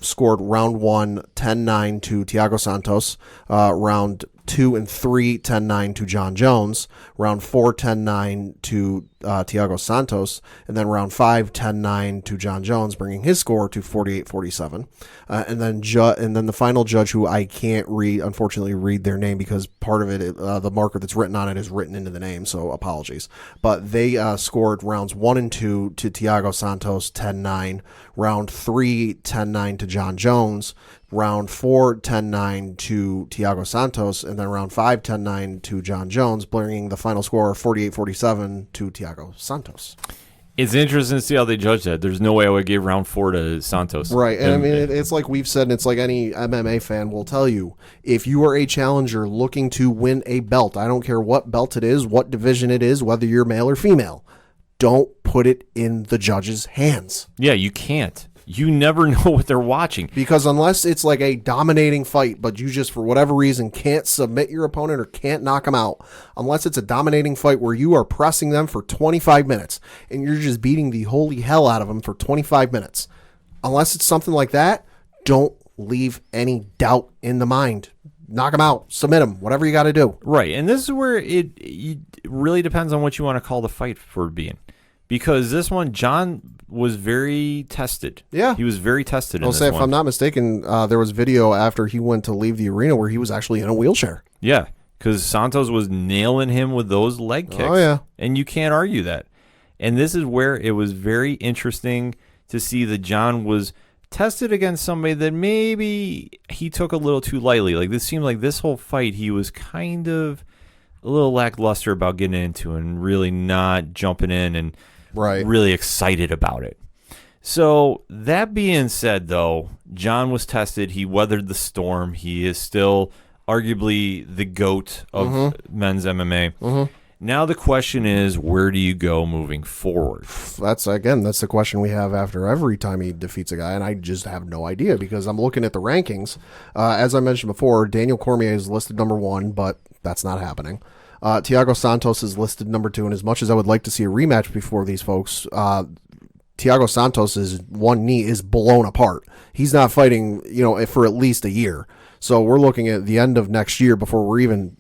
scored round 1 10-9 to Thiago Santos, round 2 and 3 10-9 to John Jones, round 4 10-9 to Thiago Santos, and then round 5 10-9 to John Jones, bringing his score to 48-47. And then the final judge, who I can't unfortunately read their name because part of it, the marker that's written on it is written into the name, so apologies. But they scored rounds 1 and 2 to Thiago Santos 10-9, round 3 10-9 to John Jones, round 4 10-9 to Thiago Santos, and then round 5 10-9 to John Jones, bringing the final score 48-47 to Thiago Santos. It's interesting to see how they judge that. There's no way I would give round 4 to Santos. Right, and I mean, it's like we've said, and it's like any MMA fan will tell you, if you are a challenger looking to win a belt, I don't care what belt it is, what division it is, whether you're male or female, don't put it in the judge's hands. Yeah, you can't. You never know what they're watching. Because unless it's like a dominating fight, but you just, for whatever reason, can't submit your opponent or can't knock them out, unless it's a dominating fight where you are pressing them for 25 minutes and you're just beating the holy hell out of them for 25 minutes, unless it's something like that, don't leave any doubt in the mind. Knock them out, submit them, whatever you got to do. Right, and this is where it really depends on what you want to call the fight for being. Because this one, John was very tested. Yeah. He was very tested in I'll this say, one. if I'm not mistaken, there was video after he went to leave the arena where he was actually in a wheelchair. Yeah, because Santos was nailing him with those leg kicks. Oh, yeah. And you can't argue that. And this is where it was very interesting to see that John was tested against somebody that maybe he took a little too lightly. Like, this seemed like this whole fight he was kind of a little lackluster about getting into and really not jumping in and really excited about it. So that being said, though, John was tested. He weathered the storm. He is still arguably the GOAT of men's MMA. Now the question is, where do you go moving forward? That's the question we have after every time he defeats a guy, and I just have no idea because I'm looking at the rankings. As I mentioned before, Daniel Cormier is listed number 1, but that's not happening. Thiago Santos is listed number 2, and as much as I would like to see a rematch before these folks, Thiago Santos' one knee is blown apart. He's not fighting, for at least a year. So we're looking at the end of next year before we're even,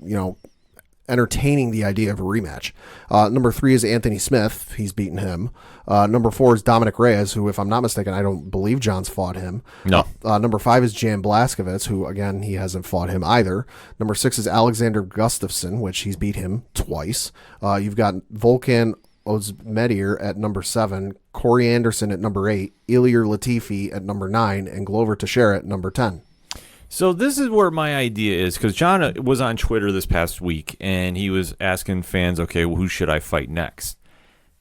entertaining the idea of a rematch. Number 3 is Anthony Smith. He's beaten him. Number 4 is Dominic Reyes, who, if I'm not mistaken, I don't believe John's fought him. No. Number 5 is Jan Blazkowicz, who, again, he hasn't fought him either. Number 6 is Alexander Gustafsson, which he's beat him twice. You've got Volkan Ozdemir at number 7, Corey Anderson at number 8, Ilir Latifi at number 9, and Glover Teixeira at number 10. So this is where my idea is, because John was on Twitter this past week, and he was asking fans, okay, well, who should I fight next?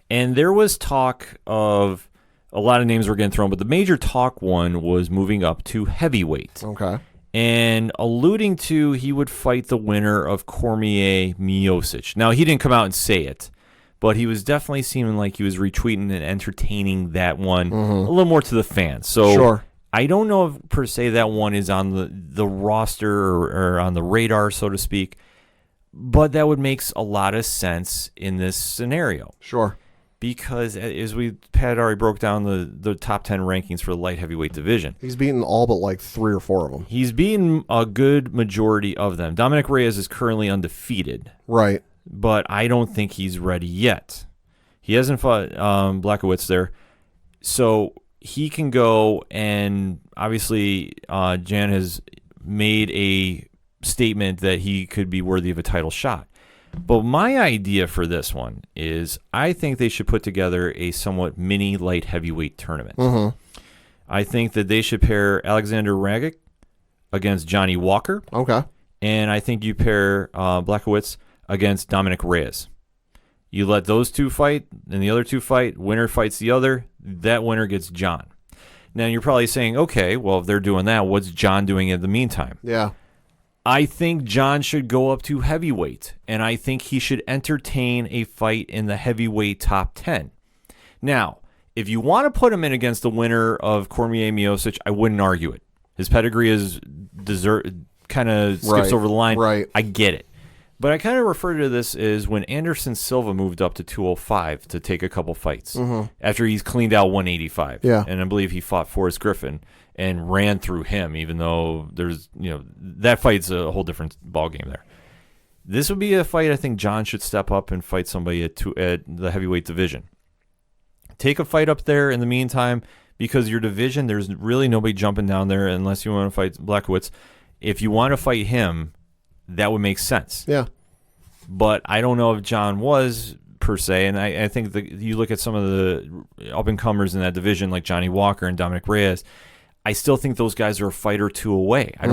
And there was talk of a lot of names were getting thrown, but the major talk one was moving up to heavyweight. Okay. And alluding to he would fight the winner of Cormier-Miocic. Now, he didn't come out and say it, but he was definitely seeming like he was retweeting and entertaining that one a little more to the fans. So Sure. I don't know if per se that one is on the roster or on the radar, so to speak, but that would make a lot of sense in this scenario. Sure. Because as Pat already broke down the top 10 rankings for the light heavyweight division. He's beaten all but like 3 or 4 of them. He's beaten a good majority of them. Dominic Reyes is currently undefeated. Right. But I don't think he's ready yet. He hasn't fought Blazkowicz there. So he can go, and obviously Jan has made a statement that he could be worthy of a title shot. But my idea for this one is I think they should put together a somewhat mini light heavyweight tournament. I think that they should pair Alexander Ragic against Johnny Walker. Okay. And I think you pair Blazkowicz against Dominic Reyes. You let those two fight, and the other two fight. Winner fights the other. That winner gets John. Now, you're probably saying, okay, well, if they're doing that, what's John doing in the meantime? Yeah. I think John should go up to heavyweight, and I think he should entertain a fight in the heavyweight top 10. Now, if you want to put him in against the winner of Cormier-Miocic, I wouldn't argue it. His pedigree is kind of skips over the line. Right. I get it. But I kind of refer to this as when Anderson Silva moved up to 205 to take a couple fights after he's cleaned out 185. Yeah. And I believe he fought Forrest Griffin and ran through him, even though there's, that fight's a whole different ballgame there. This would be a fight I think John should step up and fight somebody at the heavyweight division. Take a fight up there in the meantime, because your division, there's really nobody jumping down there unless you want to fight Blazkowicz. If you want to fight him, that would make sense. Yeah. But I don't know if John was, per se, and I think that you look at some of the up-and-comers in that division, like Johnny Walker and Dominic Reyes, I still think those guys are a fight or two away. I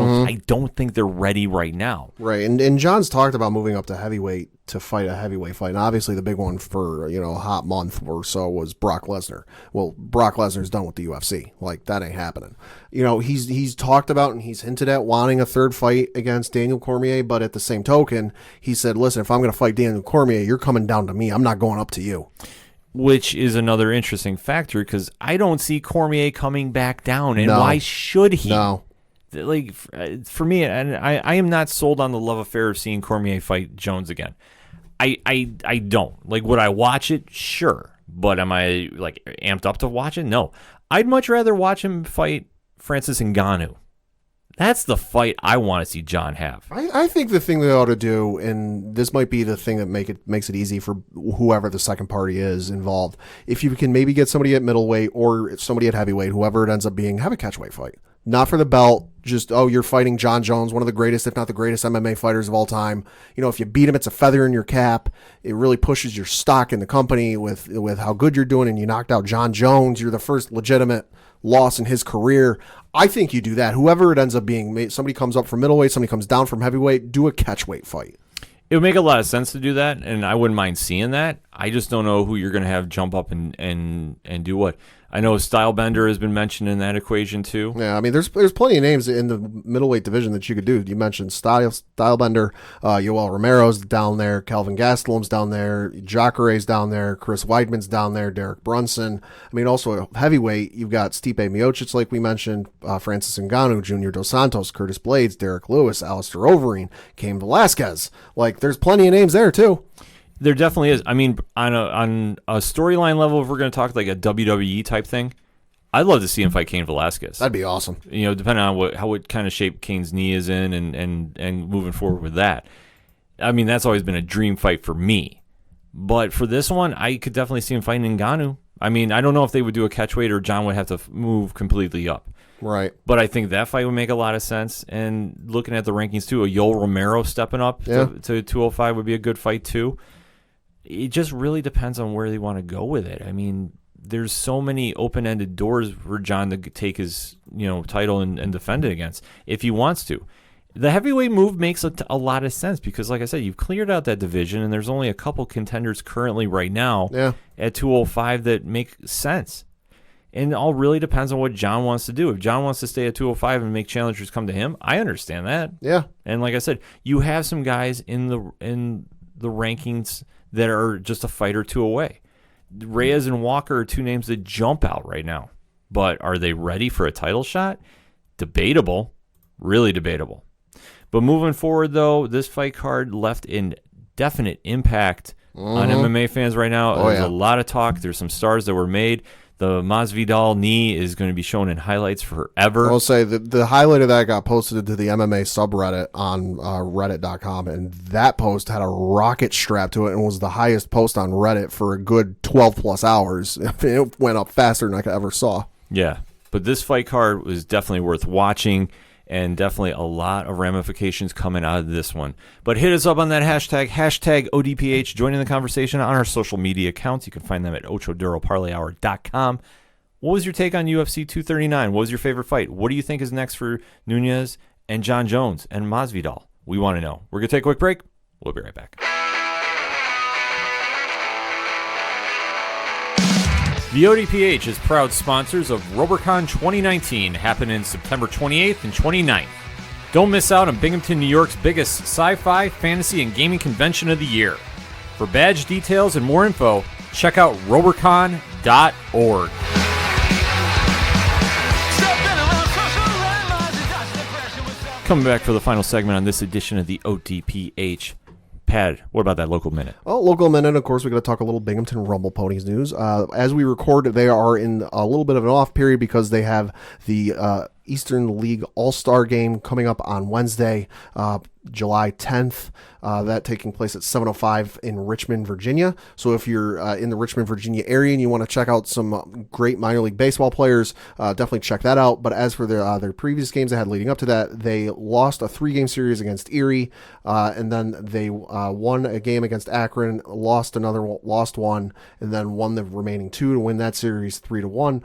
don't think they're ready right now. Right, and John's talked about moving up to heavyweight to fight a heavyweight fight. And obviously the big one for, a hot month or so was Brock Lesnar. Well, Brock Lesnar's done with the UFC. Like, that ain't happening. He's talked about and he's hinted at wanting a third fight against Daniel Cormier, but at the same token, he said, listen, if I'm going to fight Daniel Cormier, you're coming down to me. I'm not going up to you. Which is another interesting factor because I don't see Cormier coming back down, and why should he? No. Like, for me, and I am not sold on the love affair of seeing Cormier fight Jones again. I don't. Like, would I watch it? Sure. But am I, like, amped up to watch it? No. I'd much rather watch him fight Francis Ngannou. That's the fight I want to see John have. I think the thing they ought to do, and this might be the thing that makes it easy for whoever the second party is involved, if you can maybe get somebody at middleweight or somebody at heavyweight, whoever it ends up being, have a catchweight fight. Not for the belt, just, you're fighting John Jones, one of the greatest, if not the greatest MMA fighters of all time. If you beat him, it's a feather in your cap. It really pushes your stock in the company with how good you're doing, and you knocked out John Jones. You're the first legitimate loss in his career. I think you do that. Whoever it ends up being, somebody comes up from middleweight, somebody comes down from heavyweight, do a catchweight fight. It would make a lot of sense to do that, and I wouldn't mind seeing that. I just don't know who you're going to have jump up and do what. I know Stylebender has been mentioned in that equation too. Yeah, I mean, there's plenty of names in the middleweight division that you could do. You mentioned Stylebender, Yoel Romero's down there, Calvin Gastelum's down there, Jacare's down there, Chris Weidman's down there, Derek Brunson. I mean, also heavyweight, you've got Stipe Miocic, like we mentioned, Francis Ngannou, Junior Dos Santos, Curtis Blades, Derek Lewis, Alistair Overeem, Cain Velasquez. Like, there's plenty of names there too. There definitely is. I mean, on a storyline level, if we're going to talk like a WWE type thing, I'd love to see him fight Cain Velasquez. That'd be awesome. Depending on what kind of shape Cain's knee is in and moving forward with that. I mean, that's always been a dream fight for me. But for this one, I could definitely see him fighting Ngannou. I mean, I don't know if they would do a catchweight or John would have to move completely up. Right. But I think that fight would make a lot of sense. And looking at the rankings too, a Yoel Romero stepping up to 205 would be a good fight too. It just really depends on where they want to go with it. I mean, there's so many open-ended doors for John to take his title and defend it against if he wants to. The heavyweight move makes a lot of sense because, like I said, you've cleared out that division, and there's only a couple contenders currently right now at 205 that make sense. And it all really depends on what John wants to do. If John wants to stay at 205 and make challengers come to him, I understand that. Yeah. And like I said, you have some guys in the rankings that are just a fight or two away. Reyes and Walker are two names that jump out right now. But are they ready for a title shot? Debatable. Really debatable. But moving forward, though, this fight card left in definite impact on MMA fans right now. There's a lot of talk. There's some stars that were made. The Masvidal knee is going to be shown in highlights forever. I'll say the highlight of that got posted to the MMA subreddit on reddit.com, and that post had a rocket strapped to it and was the highest post on Reddit for a good 12-plus hours. It went up faster than I ever saw. Yeah, but this fight card was definitely worth watching, and definitely a lot of ramifications coming out of this one. But hit us up on that hashtag ODPH. Join in the conversation on our social media accounts. You can find them at OchoDuroParlayHour.com. What was your take on UFC 239? What was your favorite fight? What do you think is next for Nunes and John Jones and Masvidal? We want to know. We're going to take a quick break. We'll be right back. The ODPH is proud sponsors of RoberCon 2019, happening September 28th and 29th. Don't miss out on Binghamton, New York's biggest sci-fi, fantasy, and gaming convention of the year. For badge details and more info, check out robercon.org. Coming back for the final segment on this edition of the ODPH. Pad, what about that local minute? Well, local minute, of course, we got to talk a little Binghamton Rumble Ponies news. As we record, they are in a little bit of an off period because they have the Eastern League All-Star game coming up on Wednesday. July 10th. That taking place at 7:05 in Richmond, Virginia. So if you're in the Richmond, Virginia area and you want to check out some great minor league baseball players, definitely check that out. But as for their previous games they had leading up to that, they lost a 3-game series against Erie, and then they won a game against Akron, lost one, and then won the remaining 2 to win that series 3-1.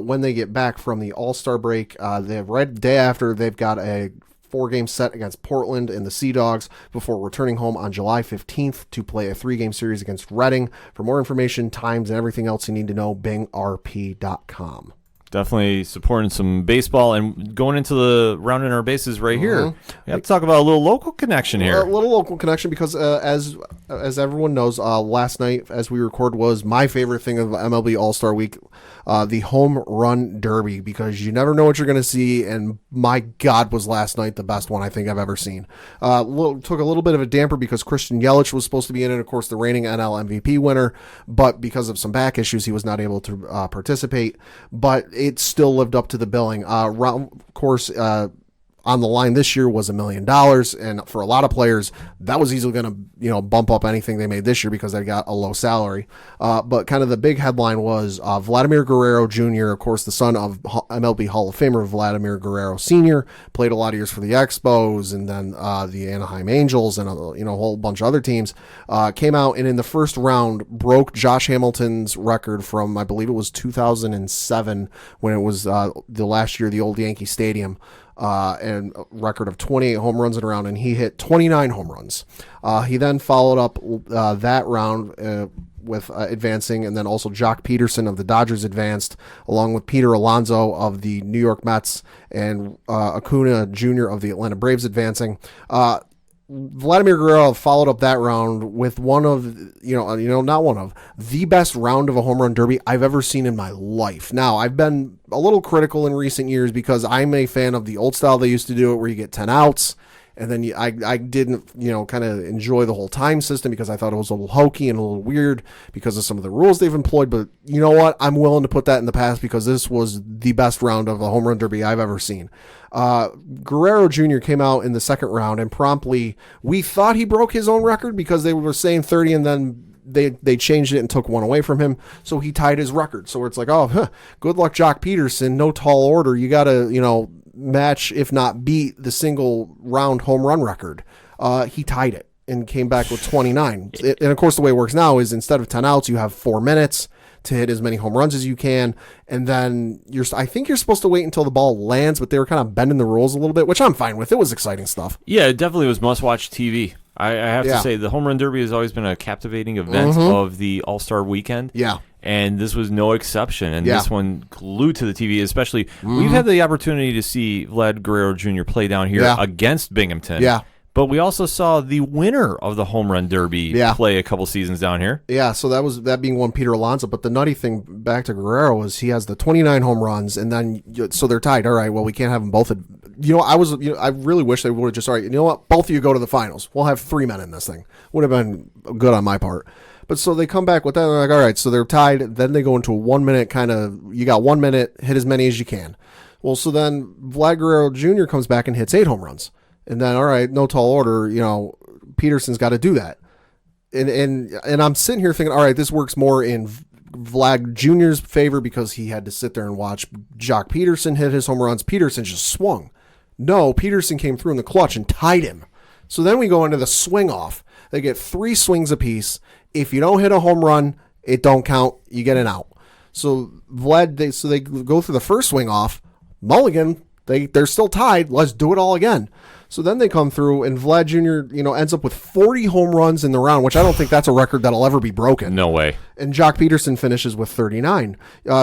When they get back from the All-Star break, right the day after, they've got a 4-game set against Portland and the Sea Dogs before returning home on July 15th to play a 3-game series against Reading. For more information, times, and everything else you need to know, bingrp.com. Definitely supporting some baseball and going into the rounding our bases right here. We have to talk about a little local connection here. A little local connection because as everyone knows, last night as we record was my favorite thing of MLB All-Star Week, the Home Run Derby, because you never know what you're going to see, and my God, was last night the best one I think I've ever seen. Took a little bit of a damper because Christian Yelich was supposed to be in it, of course, the reigning NL MVP winner, but because of some back issues, he was not able to participate, but it still lived up to the billing. Of course, on the line this year was $1 million, and for a lot of players, that was easily going to bump up anything they made this year because they got a low salary. But kind of the big headline was Vladimir Guerrero Jr., of course, the son of MLB Hall of Famer Vladimir Guerrero Sr., played a lot of years for the Expos and then the Anaheim Angels and a whole bunch of other teams. Came out and in the first round broke Josh Hamilton's record from, I believe it was 2007 when it was the last year of the old Yankee Stadium. And a record of 28 home runs in a round, and he hit 29 home runs. He then followed up that round with advancing, and then also Jock Peterson of the Dodgers advanced, along with Peter Alonso of the New York Mets and Acuna Jr. of the Atlanta Braves advancing. Vladimir Guerrero followed up that round with not one of the best round of a home run derby I've ever seen in my life. Now, I've been a little critical in recent years because I'm a fan of the old style they used to do it, where you get 10 outs. And then I didn't, kind of enjoy the whole time system because I thought it was a little hokey and a little weird because of some of the rules they've employed. But you know what? I'm willing to put that in the past because this was the best round of a home run derby I've ever seen. Guerrero Jr. came out in the second round and promptly, we thought he broke his own record because they were saying 30 and then they changed it and took one away from him. So he tied his record. So it's like, good luck, Jock Peterson. No tall order. You got to, match, if not beat, the single round home run record. He tied it and came back with 29. And of course, the way it works now is instead of 10 outs, you have 4 minutes to hit as many home runs as you can. And then I think you're supposed to wait until the ball lands, but they were kind of bending the rules a little bit, which I'm fine with. It was exciting stuff. Yeah, it definitely was must-watch TV. I have to say, the Home Run Derby has always been a captivating event of the All-Star Weekend. Yeah. And this was no exception. And this one glued to the TV, especially. We've had the opportunity to see Vlad Guerrero Jr. play down here against Binghamton. Yeah. But we also saw the winner of the Home Run Derby play a couple seasons down here. Yeah, so that being one Peter Alonso. But the nutty thing back to Guerrero is he has the 29 home runs, and then so they're tied. All right, well, we can't have them both. I really wish they would have just, all right, you know what? Both of you go to the finals. We'll have 3 men in this thing. Would have been good on my part. But so they come back with that. And they're like, all right, so they're tied. Then they go into a 1 minute kind of, you got 1 minute, hit as many as you can. Well, so then Vlad Guerrero Jr. comes back and hits 8 home runs. And then, all right, no tall order, Peterson's got to do that. And I'm sitting here thinking, all right, this works more in Vlad Jr.'s favor because he had to sit there and watch Jock Peterson hit his home runs. Peterson just swung. No, Peterson came through in the clutch and tied him. So then we go into the swing off. They get 3 swings apiece. If you don't hit a home run, it don't count. You get an out. So they go through the first swing off. Mulligan, they're still tied. Let's do it all again. So then they come through, and Vlad Jr., ends up with 40 home runs in the round, which I don't think that's a record that'll ever be broken. No way. And Jock Peterson finishes with 39.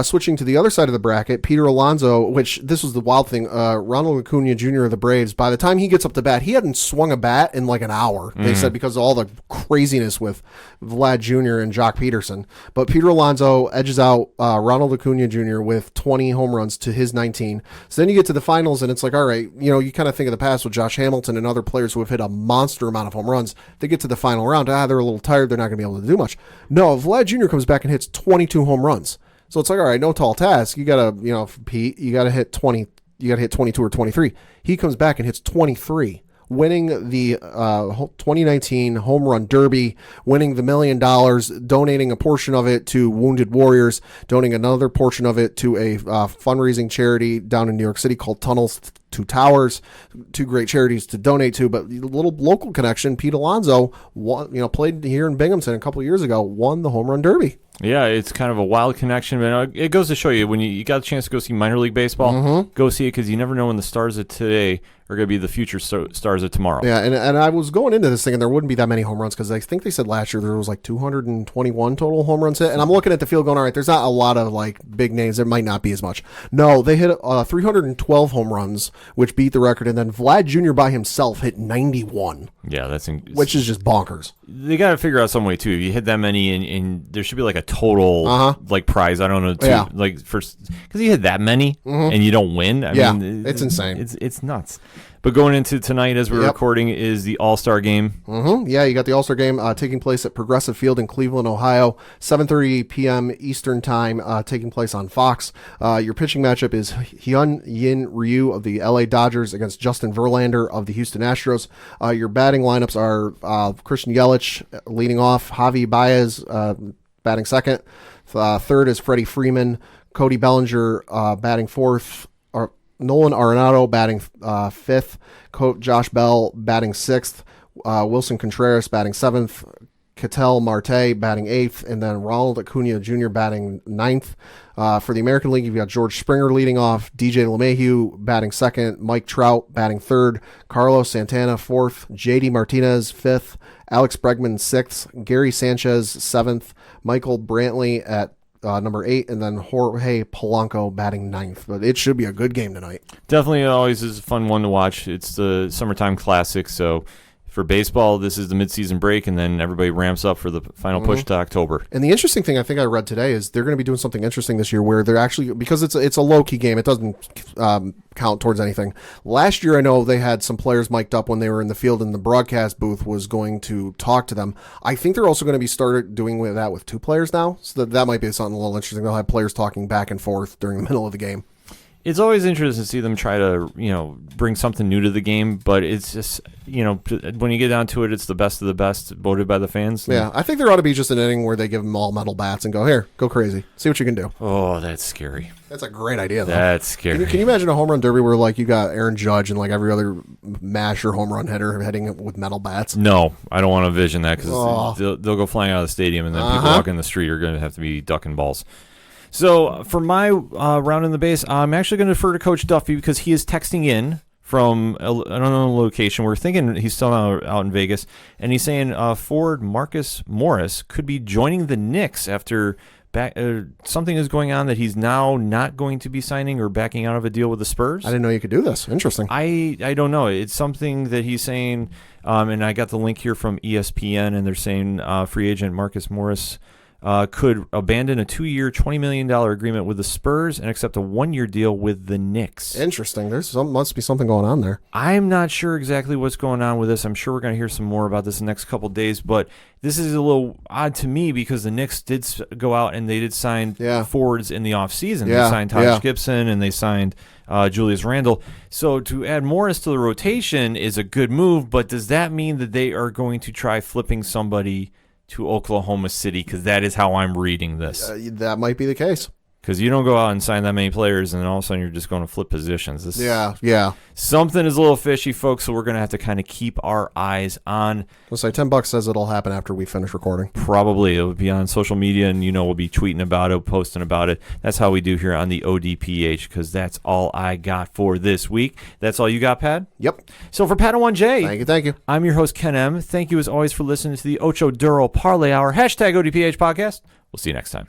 Switching to the other side of the bracket, Peter Alonso, which this was the wild thing, Ronald Acuna Jr. of the Braves, by the time he gets up to bat, he hadn't swung a bat in like an hour, they said, because of all the craziness with Vlad Jr. and Jock Peterson. But Peter Alonso edges out Ronald Acuna Jr. with 20 home runs to his 19. So then you get to the finals, and it's like, all right, you kind of think of the past with Josh Hamilton and other players who have hit a monster amount of home runs. They get to the final round. They're a little tired. They're not going to be able to do much. No, Vlad Jr. comes back and hits 22 home runs. So it's like, all right, no tall task. You got to, Pete, you got to hit 20. You got to hit 22 or 23. He comes back and hits 23 winning the 2019 Home Run Derby, winning the $1 million, donating a portion of it to Wounded Warriors, donating another portion of it to a fundraising charity down in New York City called Tunnels to Towers. Two great charities to donate to, but a little local connection. Pete Alonso played here in Binghamton a couple of years ago, won the Home Run Derby. Yeah, it's kind of a wild connection, but it goes to show you when you got a chance to go see minor league baseball, go see it because you never know when the stars of today are going to be the future stars of tomorrow. Yeah, and I was going into this thing, and there wouldn't be that many home runs because I think they said last year there was like 221 total home runs hit, and I'm looking at the field going, all right, there's not a lot of like big names. There might not be as much. No, they hit 312 home runs, which beat the record, and then Vlad Jr. by himself hit 91. Yeah, which is just bonkers. They got to figure out some way too. If you hit that many, and there should be like a total like prize. I don't know, like first because you hit that many and you don't win. I mean, it's insane. It's nuts. But going into tonight, as we're recording, is the All-Star Game. Yeah, you got the All-Star Game taking place at Progressive Field in Cleveland, Ohio, 7:30 p.m. Eastern Time, taking place on Fox. Your pitching matchup is Hyun Yin Ryu of the LA Dodgers against Justin Verlander of the Houston Astros. Your batting lineups are Christian Yelich leading off, Javi Baez batting second. Third is Freddie Freeman, Cody Bellinger batting fourth, Nolan Arenado batting fifth, Josh Bell batting sixth, Wilson Contreras batting seventh, Ketel Marte batting eighth, and then Ronald Acuna Jr. batting ninth. For the American League, you've got George Springer leading off, DJ LeMahieu batting second, Mike Trout batting third, Carlos Santana fourth, JD Martinez fifth, Alex Bregman sixth, Gary Sanchez seventh, Michael Brantley at number 8, and then Jorge Polanco batting ninth. But it should be a good game tonight. Definitely always is a fun one to watch. It's the summertime classic, so for baseball, this is the midseason break, and then everybody ramps up for the final push to October. And the interesting thing I think I read today is they're going to be doing something interesting this year where they're actually, because it's a low-key game, it doesn't count towards anything. Last year, I know they had some players mic'd up when they were in the field, and the broadcast booth was going to talk to them. I think they're also going to be started doing that with 2 players now, so that might be something a little interesting. They'll have players talking back and forth during the middle of the game. It's always interesting to see them try to, bring something new to the game, but it's just, when you get down to it, it's the best of the best voted by the fans. Yeah, I think there ought to be just an inning where they give them all metal bats and go, here, go crazy. See what you can do. Oh, that's scary. That's a great idea, though. That's scary. Can you imagine a home run derby where, like, you got Aaron Judge and, like, every other mash or home run hitter heading with metal bats? No, I don't want to envision that because they'll go flying out of the stadium, and then people walking the street are going to have to be ducking balls. So for my round in the base, I'm actually going to defer to Coach Duffy because he is texting in from an unknown location. We're thinking he's still out in Vegas, and he's saying forward Marcus Morris could be joining the Knicks after something is going on that he's now not going to be signing or backing out of a deal with the Spurs. I didn't know you could do this. Interesting. I don't know. It's something that he's saying, and I got the link here from ESPN, and they're saying free agent Marcus Morris could abandon a 2-year, $20 million agreement with the Spurs and accept a 1-year deal with the Knicks. Interesting. Must be something going on there. I'm not sure exactly what's going on with this. I'm sure we're going to hear some more about this in the next couple of days, but this is a little odd to me because the Knicks did go out and they did sign forwards in the offseason. They signed Taj Gibson and they signed Julius Randle. So to add Morris to the rotation is a good move, but does that mean that they are going to try flipping somebody to Oklahoma City? Because that is how I'm reading this. That might be the case. Because you don't go out and sign that many players, and then all of a sudden you're just going to flip positions. Yeah. Something is a little fishy, folks, so we're going to have to kind of keep our eyes on. We'll say $10 says it'll happen after we finish recording. Probably. It'll be on social media, and we'll be tweeting about it, posting about it. That's how we do here on the ODPH, because that's all I got for this week. That's all you got, Pat? Yep. So for Padawan J, thank you. I'm your host, Ken M. Thank you, as always, for listening to the Ocho Duro Parlay Hour, #ODPH podcast. We'll see you next time.